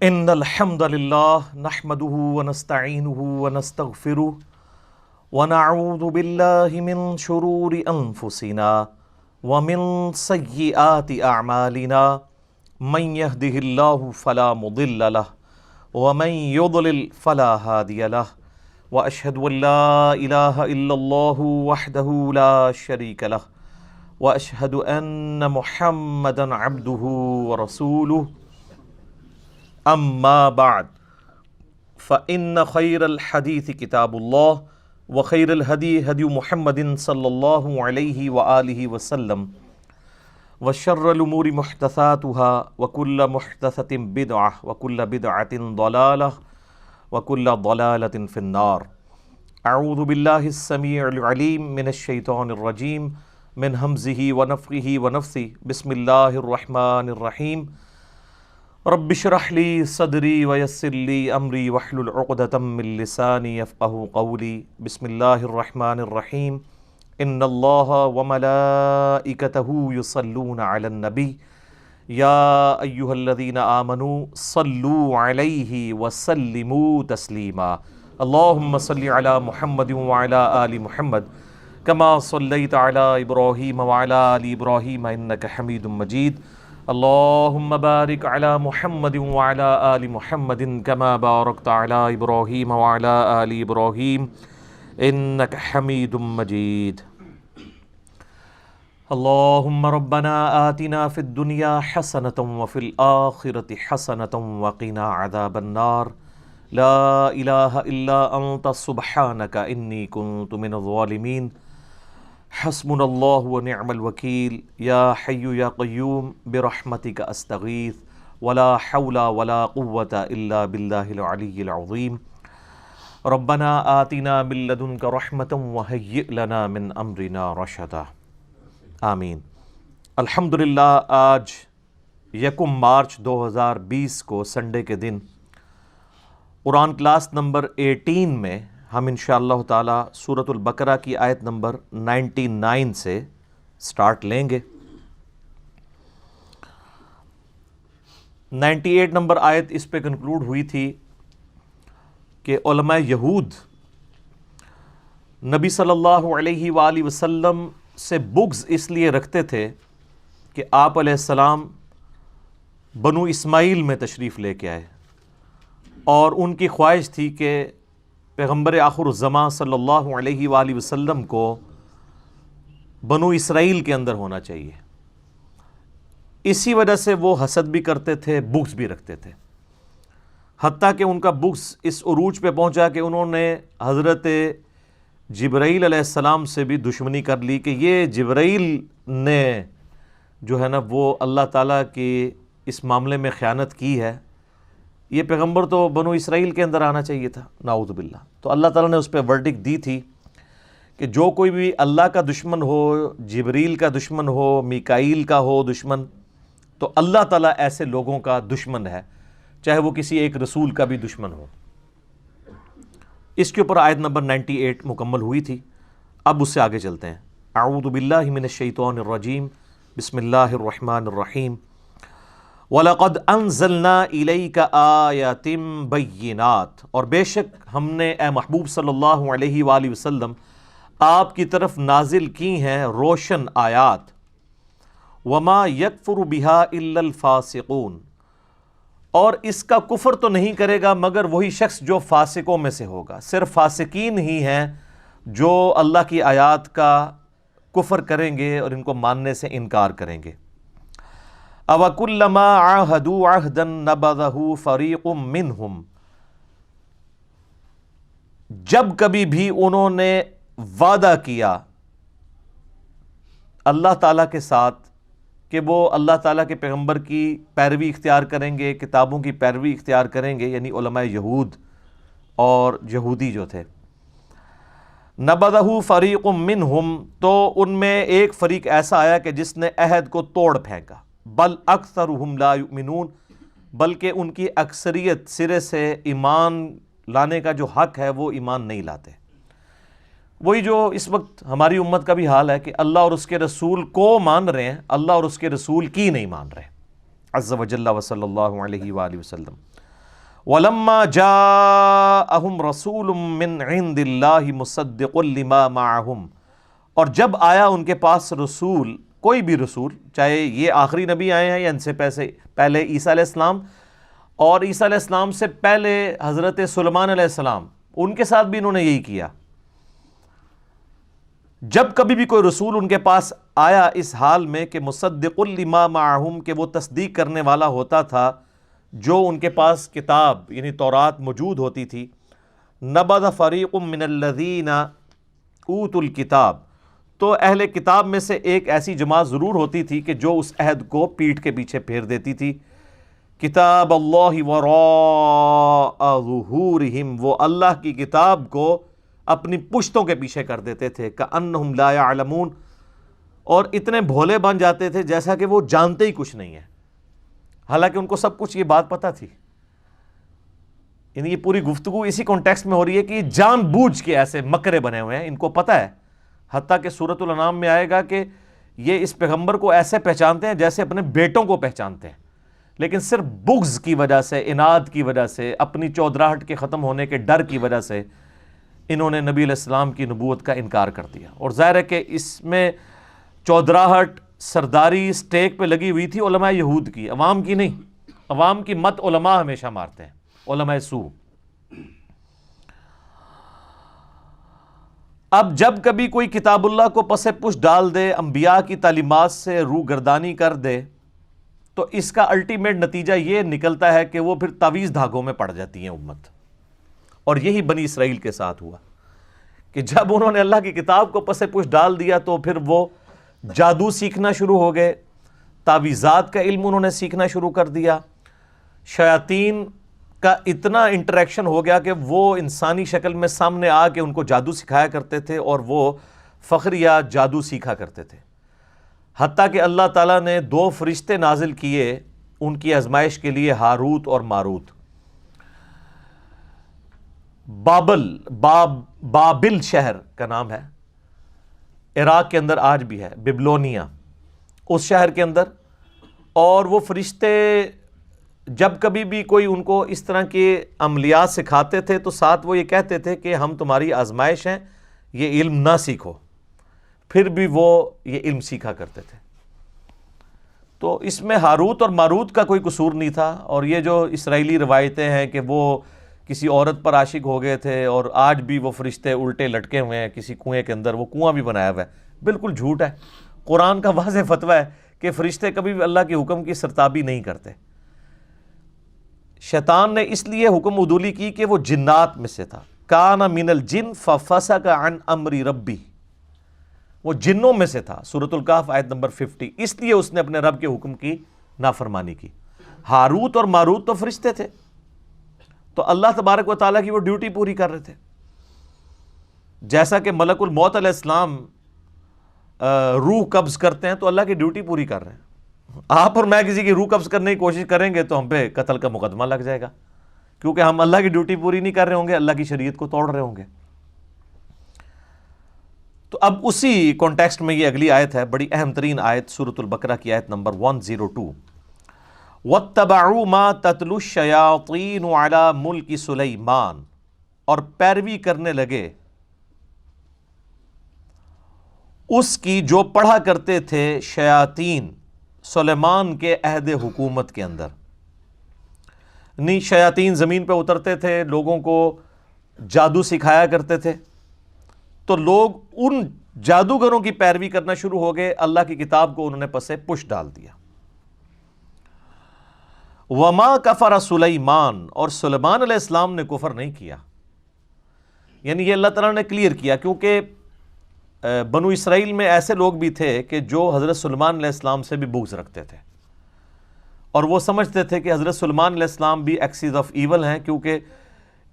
ان الحمد للہ نحمده ونستعینه ونستغفره ونعوذ باللہ من شرور انفسنا ومن سیئات اعمالنا من يهده اللہ فلا مضل له ومن يضلل فلا هادی له واشهد ان لا الہ الا اللہ وحدہ لا شریک له واشهد ان محمدا عبدہ ورسولہ اما بعد فإن خیر الحدیث کتاب اللہ وخیر الہدی ہدی محمد صلی اللہ علیہ وآلہ وسلم وشر الامور محدثاتها وکل محدثۃ بدعہ وکل بدعۃ ضلالہ وکل ضلالۃ فی النار۔ اعوذ باللہ السمیع العلیم من الشیطان الرجیم من ہمزہ ونفخہ ونفثہ بسم اللہ الرحمن الرحیم۔ رب اشرح لی صدری ویسر لی امری واحلل عقدۃ من لسانی یفقہوا قولی۔ بسم اللہ الرحمن الرحیم۔ ان اللہ وملائکتہ یصلون علی النبی یا ایہا الذین آمنوا صلوا علیہ وسلموا تسلیما۔ اللہم صل علی محمد وعلی آل محمد کما صلیت علی ابراہیم وعلی آل ابراہیم انک حمید مجید۔ اللہم بارک علی محمد وعلی آل محمد کما بارکت علی ابراہیم وعلی آل ابراہیم انک حمید مجید۔ اللہم ربنا آتنا فی الدنیا حسنۃ وفی الآخرۃ حسنۃ وقنا عذاب النار۔ لا الہ الا انت سبحانک انی کنت من الظالمین۔ حسبنا اللہ ونعم الوکیل۔ یا حی یا قیوم برحمتک استغیث ولا حول ولا قوة الا باللہ العلی العظیم۔ ربنا آتنا من لدنک رحمۃ وہیئ لنا من امرنا رشدا۔ آمین۔ الحمدللہ آج 1 مارچ 2020 کو سنڈے کے دن قرآن کلاس نمبر 18 میں ہم انشاءاللہ تعالی سورۃ البقرہ کی آیت نمبر 99 سے سٹارٹ لیں گے۔ 98 نمبر آیت اس پہ کنکلوڈ ہوئی تھی کہ علماء یہود نبی صلی اللہ علیہ وآلہ وسلم سے بغض اس لیے رکھتے تھے کہ آپ علیہ السلام بنو اسماعیل میں تشریف لے کے آئے، اور ان کی خواہش تھی کہ پیغمبر آخر الزماں صلی اللہ علیہ وآلہ وسلم کو بنو اسرائیل کے اندر ہونا چاہیے۔ اسی وجہ سے وہ حسد بھی کرتے تھے، بغض بھی رکھتے تھے، حتیٰ کہ ان کا بغض اس عروج پہ پہنچا کہ انہوں نے حضرت جبرائیل علیہ السلام سے بھی دشمنی کر لی کہ یہ جبرائیل نے جو ہے نا وہ اللہ تعالیٰ کی اس معاملے میں خیانت کی ہے، یہ پیغمبر تو بنو اسرائیل کے اندر آنا چاہیے تھا، نعوذ باللہ۔ تو اللہ تعالیٰ نے اس پہ ورڈکٹ دی تھی کہ جو کوئی بھی اللہ کا دشمن ہو، جبریل کا دشمن ہو، میکائیل کا ہو دشمن، تو اللہ تعالیٰ ایسے لوگوں کا دشمن ہے، چاہے وہ کسی ایک رسول کا بھی دشمن ہو۔ اس کے اوپر آیت نمبر 98 مکمل ہوئی تھی۔ اب اس سے آگے چلتے ہیں۔ اعوذ باللہ من الشیطان الرجیم، بسم اللہ الرحمن الرحیم۔ وَلَقَدْ أَنزَلْنَا إِلَيْكَ آيَاتٍ بَيِّنَاتٍ، اور بے شک ہم نے اے محبوب صلی اللہ علیہ وآلہ وسلم آپ کی طرف نازل کی ہیں روشن آیات۔ وَمَا يَكْفُرُ بِهَا إِلَّا الْفَاسِقُونَ، اور اس کا کفر تو نہیں کرے گا مگر وہی شخص جو فاسقوں میں سے ہوگا۔ صرف فاسقین ہی ہیں جو اللہ کی آیات کا کفر کریں گے اور ان کو ماننے سے انکار کریں گے۔ أَوَكُلَّمَا عَاهَدُوا عَهْدًا نَبَذَهُ فَرِيقٌ مِّنْهُمْ، جب کبھی بھی انہوں نے وعدہ کیا اللہ تعالیٰ کے ساتھ کہ وہ اللہ تعالیٰ کے پیغمبر کی پیروی اختیار کریں گے، کتابوں کی پیروی اختیار کریں گے، یعنی علماء یہود اور یہودی جو تھے، نَبَذَهُ فَرِيقٌ مِّنْهُمْ، تو ان میں ایک فریق ایسا آیا کہ جس نے عہد کو توڑ پھینکا۔ بل اکثرهم لا یؤمنون، بلکہ ان کی اکثریت سرے سے ایمان لانے کا جو حق ہے وہ ایمان نہیں لاتے۔ وہی جو اس وقت ہماری امت کا بھی حال ہے کہ اللہ اور اس کے رسول کو مان رہے ہیں، اللہ اور اس کے رسول کی نہیں مان رہے، عز و جل و صلی اللہ علیہ وآلہ وسلم۔ وَلَمَّا جَاءَهُمْ رَسُولٌ مِّنْ عِنْدِ اللَّهِ مُصَدِّقٌ لِمَا مَعَهُمْ، اور جب آیا ان کے پاس رسول، کوئی بھی رسول، چاہے یہ آخری نبی آئے ہیں یا ان سے پہلے عیسیٰ علیہ السلام، اور عیسیٰ علیہ السلام سے پہلے حضرت سلیمان علیہ السلام، ان کے ساتھ بھی انہوں نے یہی کیا۔ جب کبھی بھی کوئی رسول ان کے پاس آیا اس حال میں کہ مصدق لما معہم، کہ وہ تصدیق کرنے والا ہوتا تھا جو ان کے پاس کتاب یعنی تورات موجود ہوتی تھی، نبذ فریق من الذین اوتوا الکتاب، تو اہل کتاب میں سے ایک ایسی جماعت ضرور ہوتی تھی کہ جو اس عہد کو پیٹھ کے پیچھے پھیر دیتی تھی۔ کتاب اللہ وراء ظہورہم، وہ اللہ کی کتاب کو اپنی پشتوں کے پیچھے کر دیتے تھے، کأنہم لا یعلمون، اور اتنے بھولے بن جاتے تھے جیسا کہ وہ جانتے ہی کچھ نہیں ہے، حالانکہ ان کو سب کچھ یہ بات پتہ تھی۔ یعنی یہ پوری گفتگو اسی کانٹیکسٹ میں ہو رہی ہے کہ یہ جان بوجھ کے ایسے مکرے بنے ہوئے ہیں، ان کو پتہ ہے، حتیٰ کہ سورۃ الانعام میں آئے گا کہ یہ اس پیغمبر کو ایسے پہچانتے ہیں جیسے اپنے بیٹوں کو پہچانتے ہیں، لیکن صرف بغض کی وجہ سے، اناد کی وجہ سے، اپنی چودراہٹ کے ختم ہونے کے ڈر کی وجہ سے انہوں نے نبی علیہ السلام کی نبوت کا انکار کر دیا۔ اور ظاہر ہے کہ اس میں چودراہٹ، سرداری سٹیک پہ لگی ہوئی تھی علماء یہود کی، عوام کی نہیں۔ عوام کی مت علماء ہمیشہ مارتے ہیں، علماء سو۔ اب جب کبھی کوئی کتاب اللہ کو پس پش ڈال دے، انبیاء کی تعلیمات سے روگردانی کر دے، تو اس کا الٹیمیٹ نتیجہ یہ نکلتا ہے کہ وہ پھر تعویذ دھاگوں میں پڑ جاتی ہیں امت۔ اور یہی بنی اسرائیل کے ساتھ ہوا کہ جب انہوں نے اللہ کی کتاب کو پس پش ڈال دیا تو پھر وہ جادو سیکھنا شروع ہو گئے، تعویذات کا علم انہوں نے سیکھنا شروع کر دیا، شیاطین کا اتنا انٹریکشن ہو گیا کہ وہ انسانی شکل میں سامنے آ کے ان کو جادو سکھایا کرتے تھے اور وہ فخریہ جادو سیکھا کرتے تھے۔ حتیٰ کہ اللہ تعالیٰ نے 2 فرشتے نازل کیے ان کی آزمائش کے لیے، ہاروت اور ماروت۔ بابل شہر کا نام ہے، عراق کے اندر آج بھی ہے، بیبلونیا، اس شہر کے اندر۔ اور وہ فرشتے جب کبھی بھی کوئی ان کو اس طرح کے عملیات سکھاتے تھے تو ساتھ وہ یہ کہتے تھے کہ ہم تمہاری آزمائش ہیں، یہ علم نہ سیکھو، پھر بھی وہ یہ علم سیکھا کرتے تھے۔ تو اس میں ہاروت اور ماروت کا کوئی قصور نہیں تھا۔ اور یہ جو اسرائیلی روایتیں ہیں کہ وہ کسی عورت پر عاشق ہو گئے تھے اور آج بھی وہ فرشتے الٹے لٹکے ہوئے ہیں کسی کنویں کے اندر، وہ کنواں بھی بنایا ہوا ہے، بالکل جھوٹ ہے۔ قرآن کا واضح فتویٰ ہے کہ فرشتے کبھی بھی اللہ کے حکم کی سرتابی نہیں کرتے۔ شیطان نے اس لیے حکم عدولی کی کہ وہ جنات میں سے تھا، کان من الجن ففسق عن امر ربی، وہ جنوں میں سے تھا، سورۃ الکہف آیت نمبر 50، اس لیے اس نے اپنے رب کے حکم کی نافرمانی کی۔ ہاروت اور ماروت تو فرشتے تھے، تو اللہ تبارک و تعالیٰ کی وہ ڈیوٹی پوری کر رہے تھے۔ جیسا کہ ملک الموت علیہ السلام روح قبض کرتے ہیں تو اللہ کی ڈیوٹی پوری کر رہے ہیں۔ آپ اور میں کسی کی روح قبض کرنے کی کوشش کریں گے تو ہم پہ قتل کا مقدمہ لگ جائے گا، کیونکہ ہم اللہ کی ڈیوٹی پوری نہیں کر رہے ہوں گے، اللہ کی شریعت کو توڑ رہے ہوں گے۔ تو اب اسی کانٹیکسٹ میں یہ اگلی آیت ہے، بڑی اہم ترین آیت، سورۃ البقرہ کی آیت نمبر 102، وَاتَّبَعُوا مَا تَتْلُو الشَّيَاطِينُ عَلَى مُلْكِ سُلَيْمَانَ، اور پیروی کرنے لگے اس کی جو پڑھا کرتے تھے شیاطین سلیمان کے عہد حکومت کے اندر۔ نہیں، شیاطین زمین پہ اترتے تھے، لوگوں کو جادو سکھایا کرتے تھے، تو لوگ ان جادوگروں کی پیروی کرنا شروع ہو گئے، اللہ کی کتاب کو انہوں نے پسے پش ڈال دیا۔ وما کفر سلیمان، اور سلیمان علیہ السلام نے کفر نہیں کیا، یعنی یہ اللہ تعالیٰ نے کلیئر کیا، کیونکہ بنو اسرائیل میں ایسے لوگ بھی تھے کہ جو حضرت سلیمان علیہ السلام سے بھی بغض رکھتے تھے، اور وہ سمجھتے تھے کہ حضرت سلیمان علیہ السلام بھی ایکسیز آف ایول ہیں، کیونکہ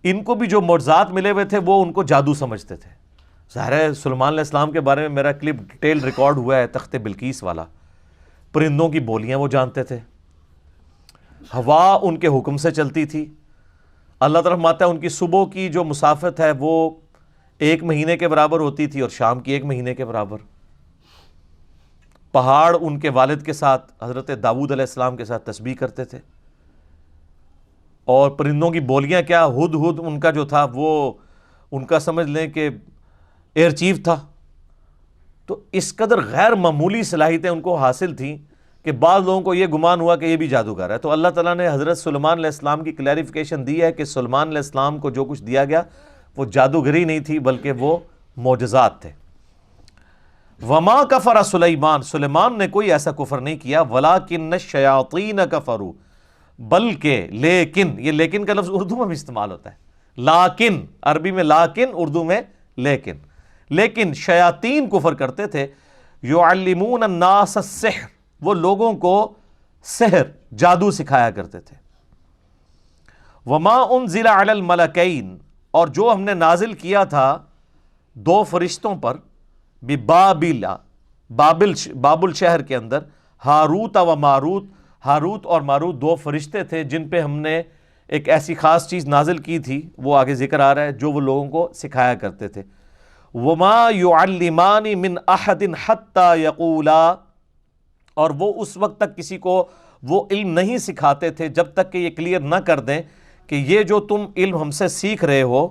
ان کو بھی جو معجزات ملے ہوئے تھے وہ ان کو جادو سمجھتے تھے۔ ظاہر ہے سلیمان علیہ السلام کے بارے میں میرا کلپ ڈیٹیل ریکارڈ ہوا ہے، تخت بلقیس والا، پرندوں کی بولیاں وہ جانتے تھے، ہوا ان کے حکم سے چلتی تھی، اللہ تعالیٰ فرماتا ہے ان کی صبح کی جو مسافت ہے وہ 1 مہینے کے برابر ہوتی تھی اور شام کی 1 مہینے کے برابر۔ پہاڑ ان کے والد کے ساتھ، حضرت داؤد علیہ السلام کے ساتھ تسبیح کرتے تھے۔ اور پرندوں کی بولیاں کیا، ہد ہد ان کا جو تھا وہ ان کا سمجھ لیں کہ ایئر چیف تھا. تو اس قدر غیر معمولی صلاحیتیں ان کو حاصل تھیں کہ بعض لوگوں کو یہ گمان ہوا کہ یہ بھی جادوگر ہے. تو اللہ تعالیٰ نے حضرت سلیمان علیہ السلام کی کلیریفیکیشن دی ہے کہ سلیمان علیہ السلام کو جو کچھ دیا گیا وہ جادوگری نہیں تھی بلکہ وہ معجزات تھے. وما کفر سلیمان، سلیمان نے کوئی ایسا کفر نہیں کیا، ولکن الشیاطین کفروا، بلکہ لیکن، یہ لیکن کا لفظ اردو میں بھی استعمال ہوتا ہے، لیکن عربی میں لیکن، اردو میں لیکن، لیکن شیاطین کفر کرتے تھے. یعلمون الناس السحر، وہ لوگوں کو سحر، جادو سکھایا کرتے تھے. وما انزل علی الملکین، اور جو ہم نے نازل کیا تھا دو فرشتوں پر، ببابل، بابل شہر کے اندر، ہاروت و ماروت، ہاروت اور ماروت دو فرشتے تھے جن پہ ہم نے ایک ایسی خاص چیز نازل کی تھی، وہ آگے ذکر آ رہا ہے، جو وہ لوگوں کو سکھایا کرتے تھے. وما يعلمان من احد حتى يقولا، اور وہ اس وقت تک کسی کو وہ علم نہیں سکھاتے تھے جب تک کہ یہ کلیئر نہ کر دیں کہ یہ جو تم علم ہم سے سیکھ رہے ہو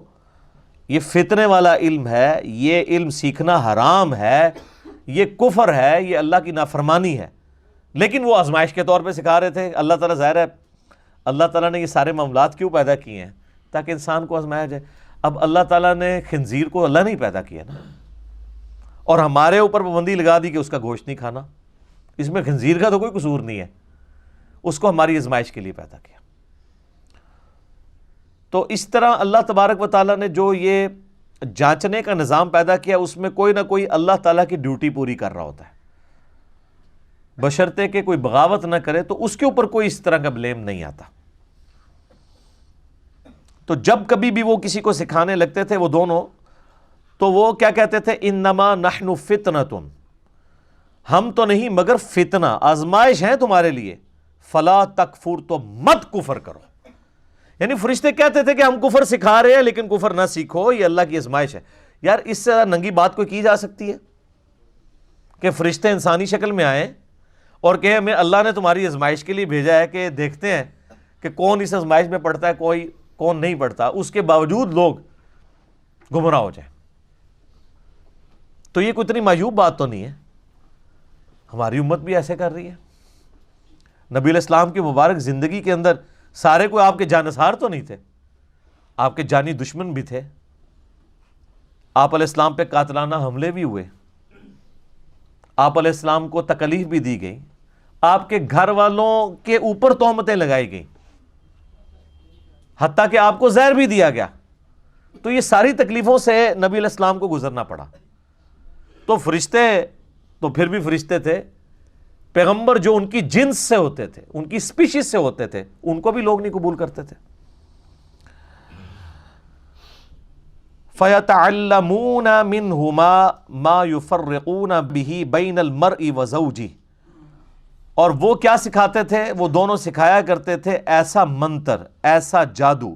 یہ فتنے والا علم ہے، یہ علم سیکھنا حرام ہے، یہ کفر ہے، یہ اللہ کی نافرمانی ہے. لیکن وہ آزمائش کے طور پہ سکھا رہے تھے. اللہ تعالیٰ، ظاہر ہے اللہ تعالیٰ نے یہ سارے معاملات کیوں پیدا کیے ہیں؟ تاکہ انسان کو آزمایا جائے. اب اللہ تعالیٰ نے خنزیر کو اللہ نہیں پیدا کیا نا، اور ہمارے اوپر پابندی لگا دی کہ اس کا گوشت نہیں کھانا. اس میں خنزیر کا تو کوئی قصور نہیں ہے، اس کو ہماری آزمائش کے لیے پیدا کیا. تو اس طرح اللہ تبارک و تعالیٰ نے جو یہ جانچنے کا نظام پیدا کیا، اس میں کوئی نہ کوئی اللہ تعالیٰ کی ڈیوٹی پوری کر رہا ہوتا ہے، بشرطے کہ کوئی بغاوت نہ کرے تو اس کے اوپر کوئی اس طرح کا بلیم نہیں آتا. تو جب کبھی بھی وہ کسی کو سکھانے لگتے تھے وہ دونوں، تو وہ کیا کہتے تھے؟ انما نحن فتنۃ، ہم تو نہیں مگر فتنہ، آزمائش ہیں تمہارے لیے، فلا تکفر، تو مت کفر کرو. یعنی فرشتے کہتے تھے کہ ہم کفر سکھا رہے ہیں لیکن کفر نہ سیکھو، یہ اللہ کی آزمائش ہے. یار اس سے ننگی بات کوئی کی جا سکتی ہے کہ فرشتے انسانی شکل میں آئیں اور کہ ہمیں اللہ نے تمہاری آزمائش کے لیے بھیجا ہے کہ دیکھتے ہیں کہ کون اس آزمائش میں پڑتا ہے، کوئی کون نہیں پڑتا، اس کے باوجود لوگ گمراہ ہو جائیں. تو یہ کوئی اتنی معیوب بات تو نہیں ہے، ہماری امت بھی ایسے کر رہی ہے. نبی علیہ السلام کی مبارک زندگی کے اندر سارے کوئی آپ کے جانثار تو نہیں تھے، آپ کے جانی دشمن بھی تھے. آپ علیہ السلام پہ قاتلانہ حملے بھی ہوئے، آپ علیہ السلام کو تکلیف بھی دی گئی، آپ کے گھر والوں کے اوپر تہمتیں لگائی گئیں، حتیٰ کہ آپ کو زہر بھی دیا گیا. تو یہ ساری تکلیفوں سے نبی علیہ السلام کو گزرنا پڑا. تو فرشتے تو پھر بھی فرشتے تھے، پیغمبر جو ان کی جنس سے ہوتے تھے، ان کی سپیشیز سے ہوتے تھے، ان کو بھی لوگ نہیں قبول کرتے تھے. فَيَتَعَلَّمُونَ مِنْهُمَا مَا يُفَرِّقُونَ بِهِ بَيْنَ الْمَرْءِ وَزَوْجِهِ، اور وہ کیا سکھاتے تھے؟ وہ دونوں سکھایا کرتے تھے ایسا منتر، ایسا جادو،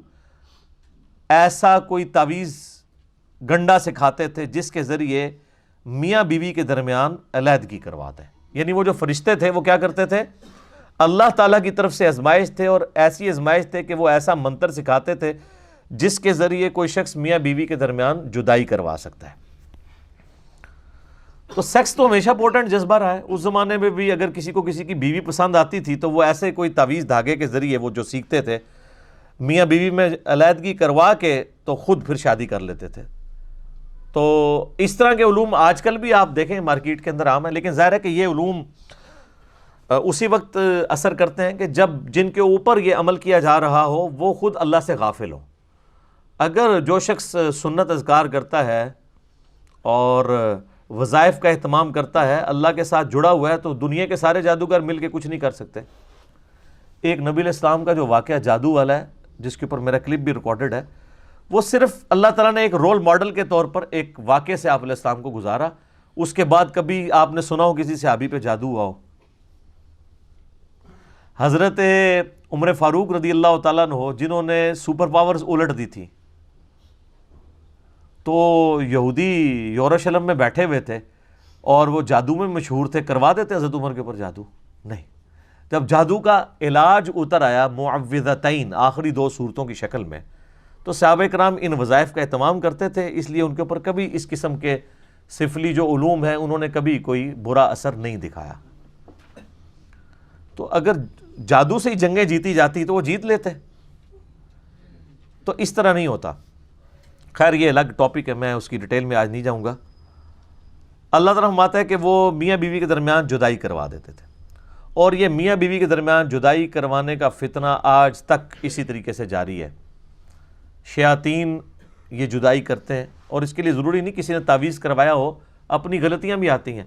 ایسا کوئی تعویذ گنڈا سکھاتے تھے جس کے ذریعے میاں بیوی کے درمیان علیحدگی کروا دیں. یعنی وہ جو فرشتے تھے وہ کیا کرتے تھے؟ اللہ تعالیٰ کی طرف سے آزمائش تھے، اور ایسی آزمائش تھے کہ وہ ایسا منتر سکھاتے تھے جس کے ذریعے کوئی شخص میاں بیوی کے درمیان جدائی کروا سکتا ہے. تو سیکس تو ہمیشہ پوٹنٹ جذبہ رہا ہے. اس زمانے میں بھی اگر کسی کو کسی کی بیوی پسند آتی تھی تو وہ ایسے کوئی تعویذ دھاگے کے ذریعے وہ جو سیکھتے تھے میاں بیوی میں علیحدگی کروا کے تو خود پھر شادی کر لیتے تھے. تو اس طرح کے علوم آج کل بھی آپ دیکھیں مارکیٹ کے اندر عام ہے، لیکن ظاہر ہے کہ یہ علوم اسی وقت اثر کرتے ہیں کہ جب جن کے اوپر یہ عمل کیا جا رہا ہو وہ خود اللہ سے غافل ہو. اگر جو شخص سنت اذکار کرتا ہے اور وظائف کا اہتمام کرتا ہے، اللہ کے ساتھ جڑا ہوا ہے، تو دنیا کے سارے جادوگر مل کے کچھ نہیں کر سکتے. ایک نبی علیہ السلام کا جو واقعہ جادو والا ہے جس کے اوپر میرا کلپ بھی ریکارڈڈ ہے، وہ صرف اللہ تعالیٰ نے ایک رول ماڈل کے طور پر ایک واقعے سے آپ علیہ السلام کو گزارا. اس کے بعد کبھی آپ نے سنا ہو کسی صحابی پہ جادو ہوا ہو؟ حضرت عمر فاروق رضی اللہ تعالیٰ عنہ جنہوں نے سپر پاورز الٹ دی تھی، تو یہودی یروشلم میں بیٹھے ہوئے تھے اور وہ جادو میں مشہور تھے، کروا دیتے حضرت عمر کے اوپر جادو؟ نہیں. جب جادو کا علاج اتر آیا معوذتین آخری 2 صورتوں کی شکل میں، تو صحابہ کرام ان وظائف کا اہتمام کرتے تھے، اس لیے ان کے اوپر کبھی اس قسم کے سفلی جو علوم ہیں انہوں نے کبھی کوئی برا اثر نہیں دکھایا۔ تو اگر جادو سے ہی جنگیں جیتی جاتی تو وہ جیت لیتے، تو اس طرح نہیں ہوتا۔ خیر یہ الگ ٹاپک ہے، میں اس کی ڈیٹیل میں آج نہیں جاؤں گا۔ اللہ تعالیٰ فرماتا ہے کہ وہ میاں بیوی کے درمیان جدائی کروا دیتے تھے، اور یہ میاں بیوی کے درمیان جدائی کروانے کا فتنہ آج تک اسی طریقے سے جاری ہے۔ شیاطین یہ جدائی کرتے ہیں، اور اس کے لیے ضروری نہیں کسی نے تعویذ کروایا ہو، اپنی غلطیاں بھی آتی ہیں۔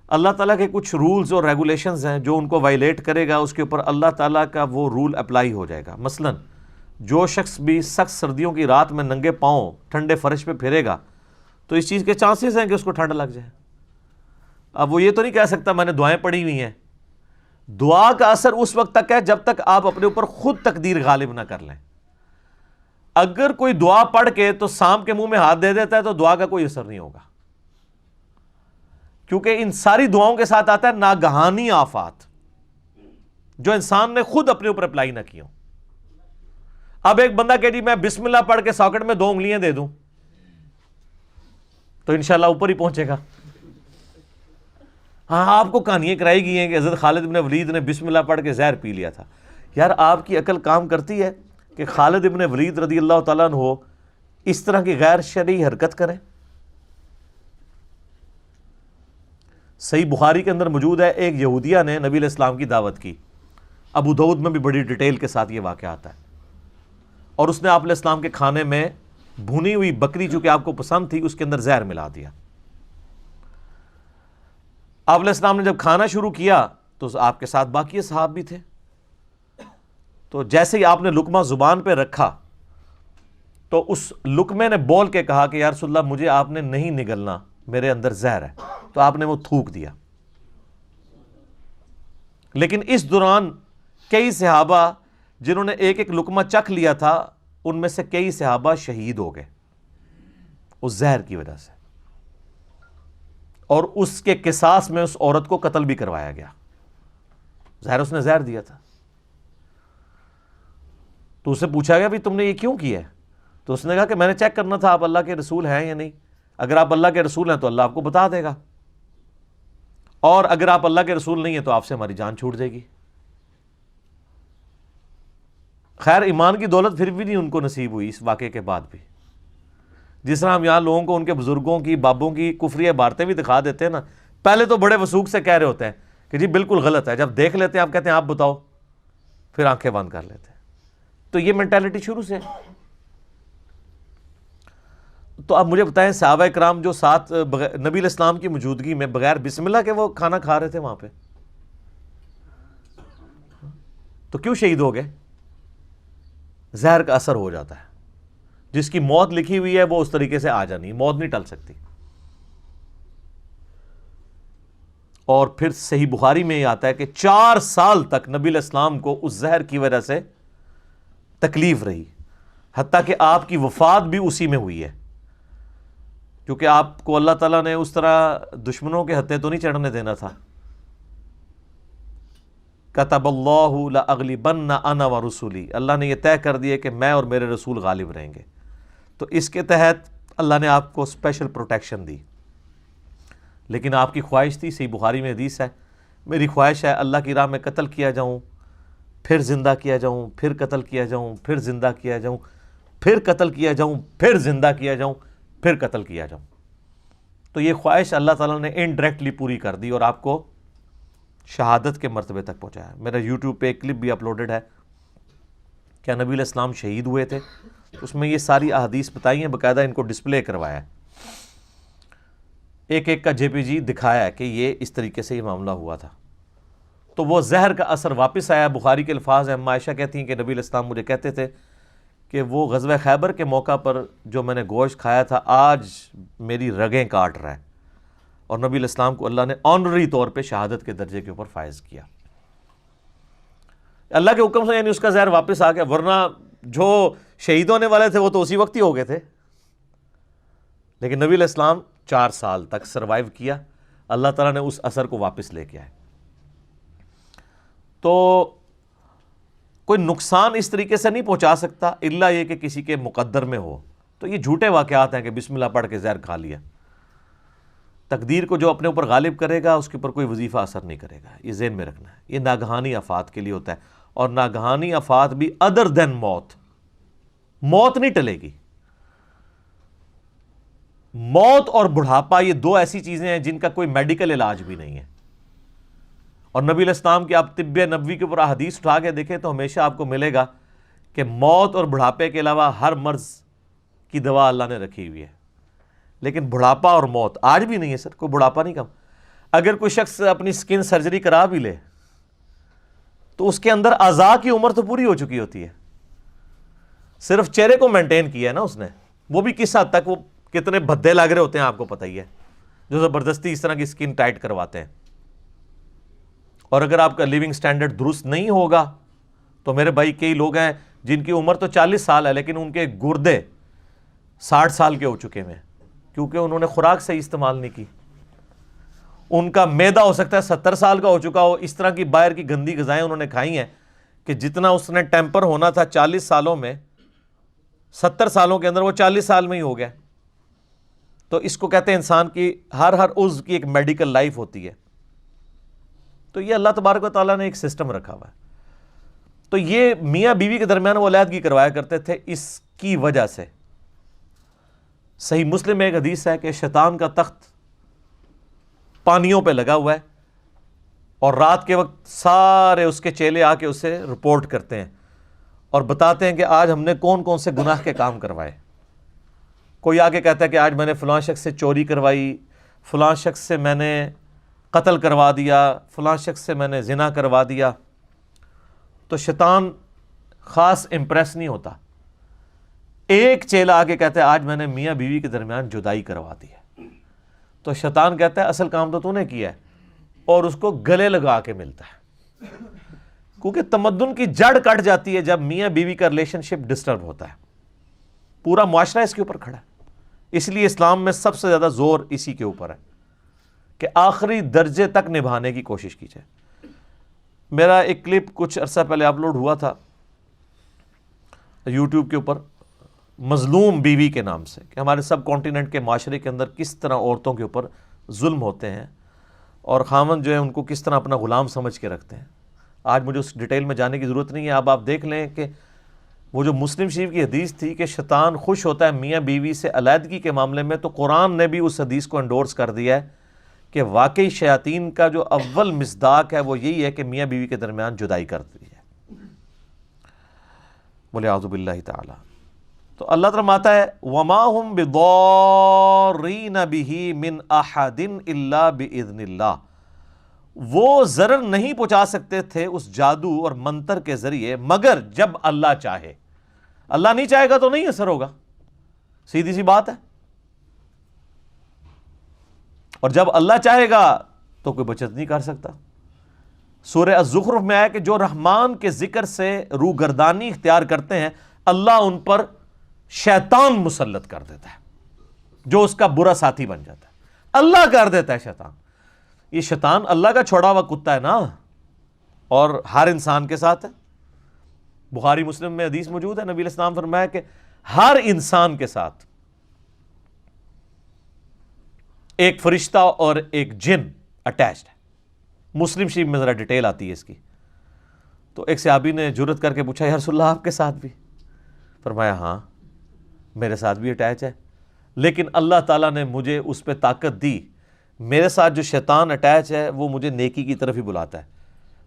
اللہ تعالیٰ کے کچھ رولز اور ریگولیشنز ہیں، جو ان کو وائلیٹ کرے گا اس کے اوپر اللہ تعالیٰ کا وہ رول اپلائی ہو جائے گا۔ مثلا جو شخص بھی سخت سردیوں کی رات میں ننگے پاؤں ٹھنڈے فرش پہ پھرے گا تو اس چیز کے چانسز ہیں کہ اس کو ٹھنڈ لگ جائے۔ اب وہ یہ تو نہیں کہہ سکتا میں نے دعائیں پڑھی ہوئی ہیں۔ دعا کا اثر اس وقت تک ہے جب تک آپ اپنے اوپر خود تقدیر غالب نہ کر لیں۔ اگر کوئی دعا پڑھ کے تو سانپ کے منہ میں ہاتھ دے دیتا ہے تو دعا کا کوئی اثر نہیں ہوگا، کیونکہ ان ساری دعاؤں کے ساتھ آتا ہے ناگہانی آفات جو انسان نے خود اپنے اوپر اپلائی نہ کی ہوں۔ اب ایک بندہ کہ جی میں بسم اللہ پڑھ کے ساکٹ میں 2 انگلیاں دے دوں تو انشاءاللہ اوپر ہی پہنچے گا۔ ہاں آپ کو کہانیاں کرائی گئی ہیں کہ حضرت خالد بن ولید نے بسم اللہ پڑھ کے زہر پی لیا تھا۔ یار آپ کی عقل کام کرتی ہے کہ خالد بن ولید رضی اللہ تعالیٰ عنہ اس طرح کی غیر شرعی حرکت کریں؟ صحیح بخاری کے اندر موجود ہے، ایک یہودیہ نے نبی علیہ السلام کی دعوت کی، ابو داؤد میں بھی بڑی ڈیٹیل کے ساتھ یہ واقعہ آتا ہے، اور اس نے آپ علیہ السلام کے کھانے میں بھنی ہوئی بکری چونکہ آپ کو پسند تھی اس کے اندر زہر ملا دیا۔ آپ علیہ السلام نے جب کھانا شروع کیا تو آپ کے ساتھ باقی صحاب بھی تھے، تو جیسے ہی آپ نے لقمہ زبان پہ رکھا تو اس لقمے نے بول کے کہا کہ یا رسول اللہ مجھے آپ نے نہیں نگلنا، میرے اندر زہر ہے، تو آپ نے وہ تھوک دیا۔ لیکن اس دوران کئی صحابہ جنہوں نے ایک ایک لقمہ چکھ لیا تھا ان میں سے کئی صحابہ شہید ہو گئے اس زہر کی وجہ سے، اور اس کے قصاص میں اس عورت کو قتل بھی کروایا گیا۔ ظاہر اس نے زہر دیا تھا، تو اسے پوچھا گیا بھی تم نے یہ کیوں کیا ہے؟ تو اس نے کہا کہ میں نے چیک کرنا تھا آپ اللہ کے رسول ہیں یا نہیں، اگر آپ اللہ کے رسول ہیں تو اللہ آپ کو بتا دے گا، اور اگر آپ اللہ کے رسول نہیں ہیں تو آپ سے ہماری جان چھوٹ جائے گی۔ خیر ایمان کی دولت پھر بھی نہیں ان کو نصیب ہوئی اس واقعے کے بعد بھی۔ جس طرح ہم یہاں لوگوں کو ان کے بزرگوں کی بابوں کی کفری عبارتیں بھی دکھا دیتے ہیں نا، پہلے تو بڑے وثوق سے کہہ رہے ہوتے ہیں کہ جی بالکل غلط ہے، جب دیکھ لیتے ہیں آپ کہتے ہیں آپ بتاؤ، پھر آنکھیں بند کر لیتے ہیں۔ تو یہ مینٹالٹی شروع سے۔ تو اب مجھے بتائیں صحابہ کرام جو ساتھ نبی علیہ السلام کی موجودگی میں بغیر بسم اللہ کے وہ کھانا کھا رہے تھے وہاں پہ، تو کیوں شہید ہو گئے؟ زہر کا اثر ہو جاتا ہے، جس کی موت لکھی ہوئی ہے وہ اس طریقے سے آ جانی، موت نہیں ٹل سکتی۔ اور پھر صحیح بخاری میں یہ آتا ہے کہ 4 سال تک نبی علیہ السلام کو اس زہر کی وجہ سے تکلیف رہی، حتیٰ کہ آپ کی وفات بھی اسی میں ہوئی ہے، کیونکہ آپ کو اللہ تعالیٰ نے اس طرح دشمنوں کے ہتھے تو نہیں چڑھنے دینا تھا۔ کتب اللہ لأغلبن انا ورسولی، اللہ نے یہ طے کر دیا کہ میں اور میرے رسول غالب رہیں گے، تو اس کے تحت اللہ نے آپ کو اسپیشل پروٹیکشن دی۔ لیکن آپ کی خواہش تھی، صحیح بخاری میں حدیث ہے، میری خواہش ہے اللہ کی راہ میں قتل کیا جاؤں، پھر زندہ کیا جاؤں، پھر قتل کیا جاؤں، پھر زندہ کیا جاؤں، پھر قتل کیا جاؤں، پھر زندہ کیا جاؤں، پھر قتل کیا جاؤں۔ تو یہ خواہش اللہ تعالیٰ نے انڈائریکٹلی پوری کر دی اور آپ کو شہادت کے مرتبے تک پہنچایا۔ میرا یوٹیوب پہ ایک کلپ بھی اپلوڈڈ ہے، کیا نبی علیہ السلام شہید ہوئے تھے، اس میں یہ ساری احادیث بتائی ہیں، باقاعدہ ان کو ڈسپلے کروایا ہے، ایک ایک کا جے پی جی دکھایا ہے کہ یہ اس طریقے سے یہ معاملہ ہوا تھا۔ تو وہ زہر کا اثر واپس آیا۔ بخاری کے الفاظ ہیں، عائشہ کہتی ہیں کہ نبی علیہ السلام مجھے کہتے تھے کہ وہ غزوہ خیبر کے موقع پر جو میں نے گوشت کھایا تھا آج میری رگیں کاٹ رہا ہے، اور نبی علیہ السلام کو اللہ نے آنرری طور پہ شہادت کے درجے کے اوپر فائز کیا اللہ کے حکم سے، یعنی اس کا زہر واپس آ گیا، ورنہ جو شہید ہونے والے تھے وہ تو اسی وقت ہی ہو گئے تھے۔ لیکن نبی علیہ السلام 4 سال تک سروائیو کیا، اللہ تعالیٰ نے اس اثر کو واپس لے کے آئے۔ تو کوئی نقصان اس طریقے سے نہیں پہنچا سکتا الا یہ کہ کسی کے مقدر میں ہو. تو یہ جھوٹے واقعات ہیں کہ بسم اللہ پڑھ کے زہر کھا لیا. تقدیر کو جو اپنے اوپر غالب کرے گا اس کے اوپر کوئی وظیفہ اثر نہیں کرے گا. یہ ذہن میں رکھنا ہے. یہ ناگہانی آفات کے لیے ہوتا ہے, اور ناگہانی آفات بھی ادر دین موت. موت نہیں ٹلے گی. موت اور بڑھاپا یہ دو ایسی چیزیں ہیں جن کا کوئی میڈیکل علاج بھی نہیں ہے. اور نبی علیہ السلام کی آپ طب نبوی کے اوپر حدیث اٹھا کے دیکھیں تو ہمیشہ آپ کو ملے گا کہ موت اور بڑھاپے کے علاوہ ہر مرض کی دوا اللہ نے رکھی ہوئی ہے. لیکن بڑھاپا اور موت آج بھی نہیں ہے سر, کوئی بڑھاپا نہیں کم. اگر کوئی شخص اپنی سکن سرجری کرا بھی لے تو اس کے اندر اعضاء کی عمر تو پوری ہو چکی ہوتی ہے, صرف چہرے کو مینٹین کیا ہے نا اس نے. وہ بھی کس حد تک, وہ کتنے بھدے لگ رہے ہوتے ہیں آپ کو پتہ ہی ہے, جو زبردستی اس طرح کی سکن ٹائٹ کرواتے ہیں. اور اگر آپ کا لیونگ سٹینڈرڈ درست نہیں ہوگا تو میرے بھائی کئی لوگ ہیں جن کی عمر تو 40 سال ہے لیکن ان کے گردے 60 سال کے ہو چکے ہیں, کیونکہ انہوں نے خوراک صحیح استعمال نہیں کی. ان کا معدہ ہو سکتا ہے 70 سال کا ہو چکا ہو, اس طرح کی باہر کی گندی غذائیں انہوں نے کھائی ہیں کہ جتنا اس نے ٹیمپر ہونا تھا 40 سالوں میں, 70 سالوں کے اندر وہ 40 سال میں ہی ہو گیا. تو اس کو کہتے ہیں انسان کی ہر عضو کی ایک میڈیکل لائف ہوتی ہے. تو یہ اللہ تبارک و تعالیٰ نے ایک سسٹم رکھا ہوا ہے. تو یہ میاں بیوی کے درمیان وہ علیحدگی کروایا کرتے تھے اس کی وجہ سے. صحیح مسلم میں ایک حدیث ہے کہ شیطان کا تخت پانیوں پہ لگا ہوا ہے اور رات کے وقت سارے اس کے چیلے آ کے اسے رپورٹ کرتے ہیں اور بتاتے ہیں کہ آج ہم نے کون کون سے گناہ کے کام کروائے. کوئی آ کے کہتا ہے کہ آج میں نے فلاں شخص سے چوری کروائی, فلاں شخص سے میں نے قتل کروا دیا, فلاں شخص سے میں نے زنا کروا دیا. تو شیطان خاص امپریس نہیں ہوتا. ایک چیلا آ کے کہتا ہے آج میں نے میاں بیوی کے درمیان جدائی کروا دی ہے. تو شیطان کہتا ہے اصل کام تو نے کیا ہے, اور اس کو گلے لگا کے ملتا ہے. کیونکہ تمدن کی جڑ کٹ جاتی ہے جب میاں بیوی کا ریلیشن شپ ڈسٹرب ہوتا ہے. پورا معاشرہ اس کے اوپر کھڑا ہے. اس لیے اسلام میں سب سے زیادہ زور اسی کے اوپر ہے کہ آخری درجے تک نبھانے کی کوشش کی جائے. میرا ایک کلپ کچھ عرصہ پہلے اپلوڈ ہوا تھا یوٹیوب کے اوپر, مظلوم بیوی کے نام سے, کہ ہمارے سب کانٹیننٹ کے معاشرے کے اندر کس طرح عورتوں کے اوپر ظلم ہوتے ہیں اور خاوند جو ہے ان کو کس طرح اپنا غلام سمجھ کے رکھتے ہیں. آج مجھے اس ڈیٹیل میں جانے کی ضرورت نہیں ہے. اب آپ دیکھ لیں کہ وہ جو مسلم شریف کی حدیث تھی کہ شیطان خوش ہوتا ہے میاں بیوی سے علیحدگی کے معاملے میں, تو قرآن نے بھی اس حدیث کو انڈورس کر دیا ہے کہ واقعی شیاطین کا جو اول مصداق ہے وہ یہی ہے کہ میاں بیوی کے درمیان جدائی کر دی ہے. بولے اعوذ باللہ تعالی. تو اللہ تعالیٰ فرماتا ہے وَمَا هُمْ بِضَارِّينَ بِهِ مِنْ أَحَدٍ إِلَّا بِإِذْنِ اللَّهِ. وہ ضرر نہیں پہنچا سکتے تھے اس جادو اور منتر کے ذریعے مگر جب اللہ چاہے. اللہ نہیں چاہے گا تو نہیں اثر ہوگا, سیدھی سی بات ہے. اور جب اللہ چاہے گا تو کوئی بچت نہیں کر سکتا. سورہ الزخرف میں آیا کہ جو رحمان کے ذکر سے روگردانی اختیار کرتے ہیں اللہ ان پر شیطان مسلط کر دیتا ہے جو اس کا برا ساتھی بن جاتا ہے. اللہ کر دیتا ہے شیطان. یہ شیطان اللہ کا چھوڑا ہوا کتا ہے نا, اور ہر انسان کے ساتھ ہے. بخاری مسلم میں حدیث موجود ہے, نبی علیہ السلام فرمایا کہ ہر انسان کے ساتھ ایک فرشتہ اور ایک جن اٹیچڈ ہے. مسلم شریف میں ذرا ڈیٹیل آتی ہے اس کی. تو ایک صحابی نے جرت کر کے پوچھا یا رسول اللہ آپ کے ساتھ بھی؟ فرمایا ہاں میرے ساتھ بھی اٹیچ ہے, لیکن اللہ تعالیٰ نے مجھے اس پہ طاقت دی. میرے ساتھ جو شیطان اٹیچ ہے وہ مجھے نیکی کی طرف ہی بلاتا ہے.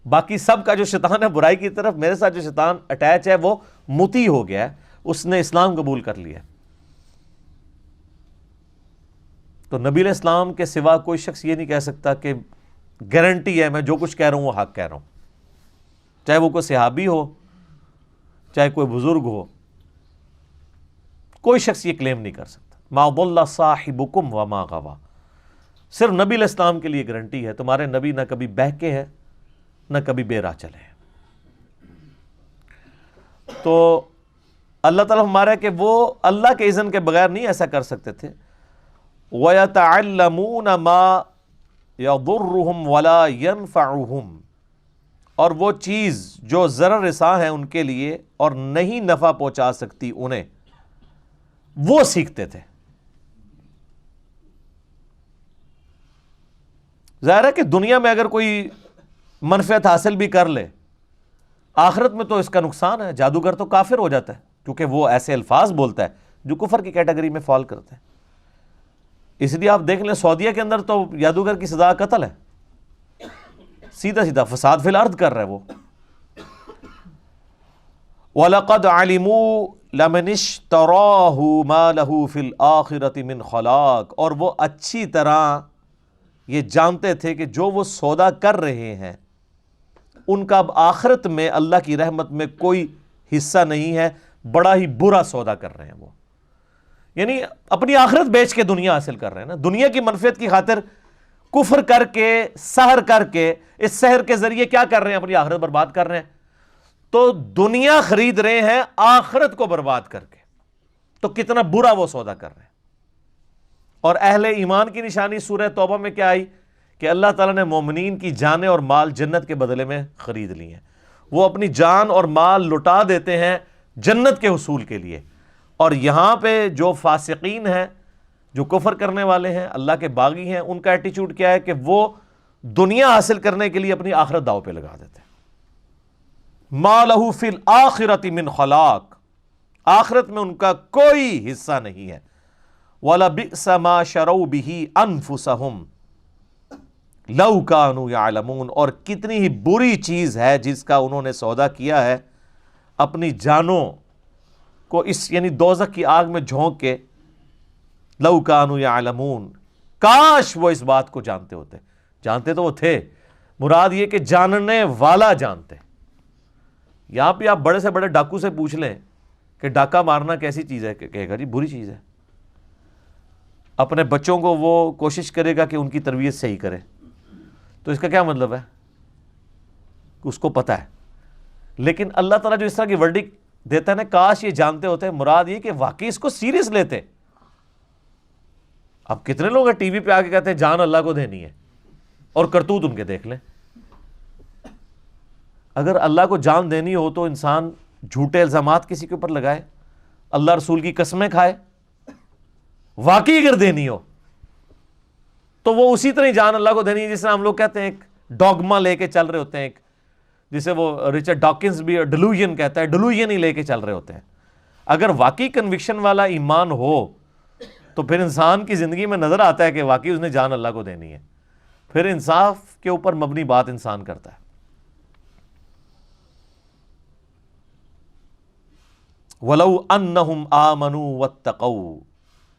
باقی سب کا جو شیطان ہے برائی کی طرف, میرے ساتھ جو شیطان اٹیچ ہے وہ مطیع ہو گیا ہے, اس نے اسلام قبول کر لیا. تو نبی علیہ السلام کے سوا کوئی شخص یہ نہیں کہہ سکتا کہ گارنٹی ہے میں جو کچھ کہہ رہا ہوں وہ حق کہہ رہا ہوں, چاہے وہ کوئی صحابی ہو چاہے کوئی بزرگ ہو. کوئی شخص یہ کلیم نہیں کر سکتا. ما ضل صاحبکم وما غوا. صرف نبی علیہ السلام کے لیے گارنٹی ہے, تمہارے نبی نہ کبھی بہکے ہیں نہ کبھی بے راہ چلے ہیں. تو اللہ تعالیٰ ہمارا کہ وہ اللہ کے اذن کے بغیر نہیں ایسا کر سکتے تھے. وَيَتَعَلَّمُونَ مَا يَضُرُّهُمْ وَلَا يَنْفَعُهُمْ. اور وہ چیز جو ضرر رساں ہے ان کے لیے اور نہیں نفع پہنچا سکتی انہیں، وہ سیکھتے تھے۔ ظاہر ہے کہ دنیا میں اگر کوئی منفعت حاصل بھی کر لے، آخرت میں تو اس کا نقصان ہے۔ جادوگر تو کافر ہو جاتا ہے کیونکہ وہ ایسے الفاظ بولتا ہے جو کفر کی کیٹیگری میں فال کرتے ہیں۔ اس لیے آپ دیکھ لیں سعودیہ کے اندر تو جادوگر کی سزا قتل ہے، سیدھا سیدھا فساد فی الارض کر رہا ہے وہ۔ وَلَقَدْ عَلِمُوا لَمَنِ اشْتَرَاهُ مَا لَهُ فِي الْآخِرَةِ مِنْ خَلَاقٍ، اور وہ اچھی طرح یہ جانتے تھے کہ جو وہ سودا کر رہے ہیں ان کا اب آخرت میں اللہ کی رحمت میں کوئی حصہ نہیں ہے، بڑا ہی برا سودا کر رہے ہیں وہ، یعنی اپنی آخرت بیچ کے دنیا حاصل کر رہے ہیں نا، دنیا کی منفعت کی خاطر کفر کر کے، سحر کر کے، اس سحر کے ذریعے کیا کر رہے ہیں؟ اپنی آخرت برباد کر رہے ہیں۔ تو دنیا خرید رہے ہیں آخرت کو برباد کر کے، تو کتنا برا وہ سودا کر رہے ہیں۔ اور اہل ایمان کی نشانی سورہ توبہ میں کیا آئی کہ اللہ تعالیٰ نے مومنین کی جانیں اور مال جنت کے بدلے میں خرید لی ہیں، وہ اپنی جان اور مال لٹا دیتے ہیں جنت کے حصول کے لیے۔ اور یہاں پہ جو فاسقین ہیں، جو کفر کرنے والے ہیں، اللہ کے باغی ہیں، ان کا ایٹیچیوڈ کیا ہے کہ وہ دنیا حاصل کرنے کے لیے اپنی آخرت داؤ پہ لگا دیتے ہیں۔ مَا لَهُ فِي الْآخِرَةِ مِنْ خَلَاقٍ، آخرت میں ان کا کوئی حصہ نہیں ہے۔ وَلَبِئْسَ مَا شَرَوْا بِهِ أَنفُسَهُمْ لَوْ كَانُوا يَعْلَمُونَ، اور کتنی ہی بری چیز ہے جس کا انہوں نے سودا کیا ہے اپنی جانوں کو، اس یعنی دوزخ کی آگ میں جھونک کے۔ لَوْ كَانُوا يَعْلَمُونَ، کاش وہ اس بات کو جانتے ہوتے۔ جانتے تو وہ تھے، مراد یہ کہ جاننے والا جانتے۔ یہاں پہ آپ بڑے سے بڑے ڈاکو سے پوچھ لیں کہ ڈاکہ مارنا کیسی چیز ہے، کہے گا جی بری چیز ہے۔ اپنے بچوں کو وہ کوشش کرے گا کہ ان کی تربیت صحیح کرے، تو اس کا کیا مطلب ہے؟ اس کو پتہ ہے۔ لیکن اللہ تعالیٰ جو اس طرح کی ورڈک دیتا ہے نا، کاش یہ جانتے ہوتے، مراد یہ کہ واقعی اس کو سیریس لیتے۔ اب کتنے لوگ ٹی وی پہ آ کے کہتے ہیں جان اللہ کو دینی ہے، اور کرتوت ان کے دیکھ لیں۔ اگر اللہ کو جان دینی ہو تو انسان جھوٹے الزامات کسی کے اوپر لگائے، اللہ رسول کی قسمیں کھائے۔ واقعی اگر دینی ہو تو وہ اسی طرح جان اللہ کو دینی ہے جس طرح ہم لوگ کہتے ہیں ایک ڈوگما لے کے چل رہے ہوتے ہیں، ایک جسے وہ رچرڈ ڈاکنز بھی ڈیلوژن کہتا ہے، ڈیلوژن ہی لے کے چل رہے ہوتے ہیں۔ اگر واقعی کنوکشن والا ایمان ہو تو پھر انسان کی زندگی میں نظر آتا ہے کہ واقعی اس نے جان اللہ کو دینی ہے، پھر انصاف کے اوپر مبنی بات انسان کرتا ہے۔ وَلَوْ أَنَّهُمْ آمَنُوا وَاتَّقَوْا،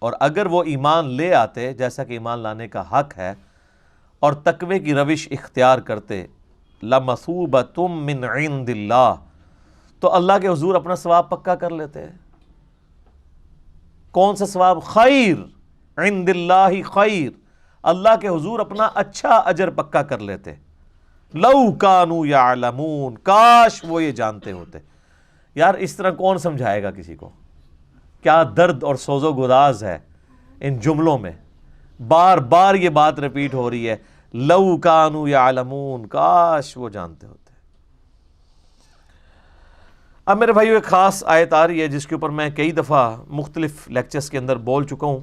اور اگر وہ ایمان لے آتے جیسا کہ ایمان لانے کا حق ہے اور تقوی کی روش اختیار کرتے، لَمَثُوبَةٌ مِّنْ عِنْدِ اللَّهِ، تو اللہ کے حضور اپنا ثواب پکا کر لیتے۔ کون سا ثواب؟ خیر، عند اللہ خیر، اللہ کے حضور اپنا اچھا اجر پکا کر لیتے۔ لَوْ كَانُوا يَعْلَمُونَ، کاش وہ یہ جانتے ہوتے۔ یار اس طرح کون سمجھائے گا کسی کو؟ کیا درد اور سوز و گداز ہے ان جملوں میں، بار بار یہ بات ریپیٹ ہو رہی ہے، لَوْ كَانُوا يَعْلَمُونَ، کاش وہ جانتے ہوتے۔ اب میرے بھائیو ایک خاص آیت آ رہی ہے جس کے اوپر میں کئی دفعہ مختلف لیکچرز کے اندر بول چکا ہوں۔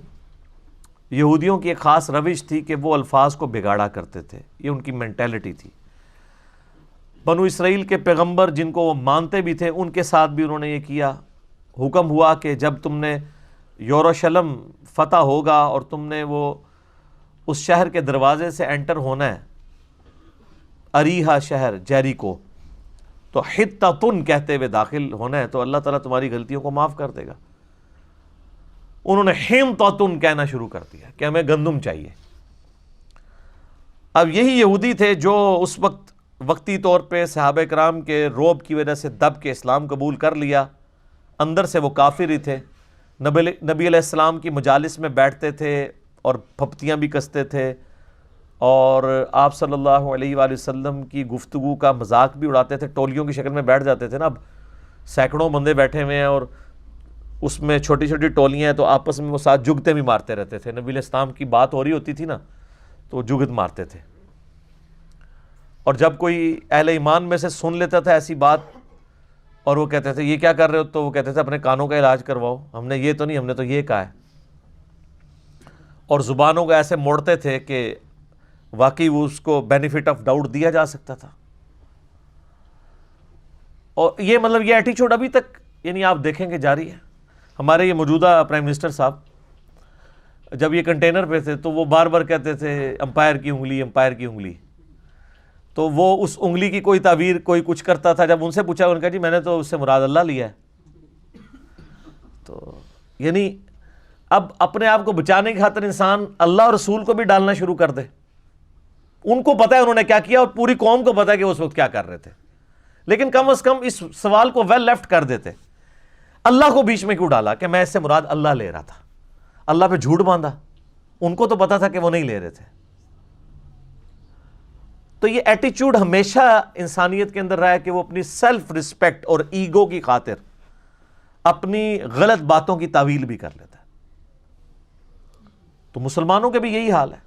یہودیوں کی ایک خاص روش تھی کہ وہ الفاظ کو بگاڑا کرتے تھے، یہ ان کی مینٹیلٹی تھی۔ بنو اسرائیل کے پیغمبر جن کو وہ مانتے بھی تھے ان کے ساتھ بھی انہوں نے یہ کیا۔ حکم ہوا کہ جب تم نے یروشلم فتح ہوگا اور تم نے وہ اس شہر کے دروازے سے انٹر ہونا ہے، اریحا شہر جیریکو، تو حطۃ کہتے ہوئے داخل ہونا ہے، تو اللہ تعالیٰ تمہاری غلطیوں کو معاف کر دے گا۔ انہوں نے حنطۃ کہنا شروع کر دیا کہ ہمیں گندم چاہیے۔ اب یہی یہودی تھے جو اس وقت وقتی طور پہ صحابہ کرام کے روب کی وجہ سے دب کے اسلام قبول کر لیا، اندر سے وہ کافر ہی تھے۔ نبی علیہ السلام کی مجالس میں بیٹھتے تھے اور پھپتیاں بھی کستے تھے، اور آپ صلی اللہ علیہ وآلہ وسلم کی گفتگو کا مذاق بھی اڑاتے تھے، ٹولیوں کی شکل میں بیٹھ جاتے تھے نا۔ اب سینکڑوں بندے بیٹھے ہوئے ہیں اور اس میں چھوٹی چھوٹی ٹولیاں ہیں، تو آپس میں وہ ساتھ جگتے بھی مارتے رہتے تھے۔ نبی علیہ السلام کی بات ہو رہی ہوتی تھی نا تو وہ جگت مارتے تھے۔ اور جب کوئی اہل ایمان میں سے سن لیتا تھا ایسی بات اور وہ کہتے تھے یہ کیا کر رہے ہو، تو وہ کہتے تھے اپنے کانوں کا علاج کرواؤ، ہم نے یہ تو نہیں، ہم نے تو یہ کہا ہے، اور زبانوں کو ایسے موڑتے تھے کہ واقعی وہ اس کو بینیفٹ آف ڈاؤٹ دیا جا سکتا تھا. اور یہ مطلب یہ ایٹیچیوڈ ابھی تک یعنی آپ دیکھیں کہ جاری ہے. ہمارے یہ موجودہ پرائم منسٹر صاحب جب یہ کنٹینر پہ تھے تو وہ بار بار کہتے تھے امپائر کی انگلی، امپائر کی انگلی، تو وہ اس انگلی کی کوئی تعبیر کوئی کچھ کرتا تھا. جب ان سے پوچھا انہوں نے کہا جی میں نے تو اس سے مراد اللہ لیا ہے. تو یعنی اب اپنے آپ کو بچانے کی خاطر انسان اللہ اور رسول کو بھی ڈالنا شروع کر دے. ان کو پتہ ہے انہوں نے کیا کیا اور پوری قوم کو پتہ ہے کہ اس وقت کیا کر رہے تھے، لیکن کم از کم اس سوال کو ویل لیفٹ کر دیتے. اللہ کو بیچ میں کیوں ڈالا کہ میں اس سے مراد اللہ لے رہا تھا؟ اللہ پہ جھوٹ باندھا، ان کو تو پتا تھا کہ وہ نہیں لے رہے تھے. تو یہ ایٹیچیوڈ ہمیشہ انسانیت کے اندر رہا ہے کہ وہ اپنی سیلف رسپیکٹ اور ایگو کی خاطر اپنی غلط باتوں کی تعویل بھی کر لیتا ہے. تو مسلمانوں کے بھی یہی حال ہے.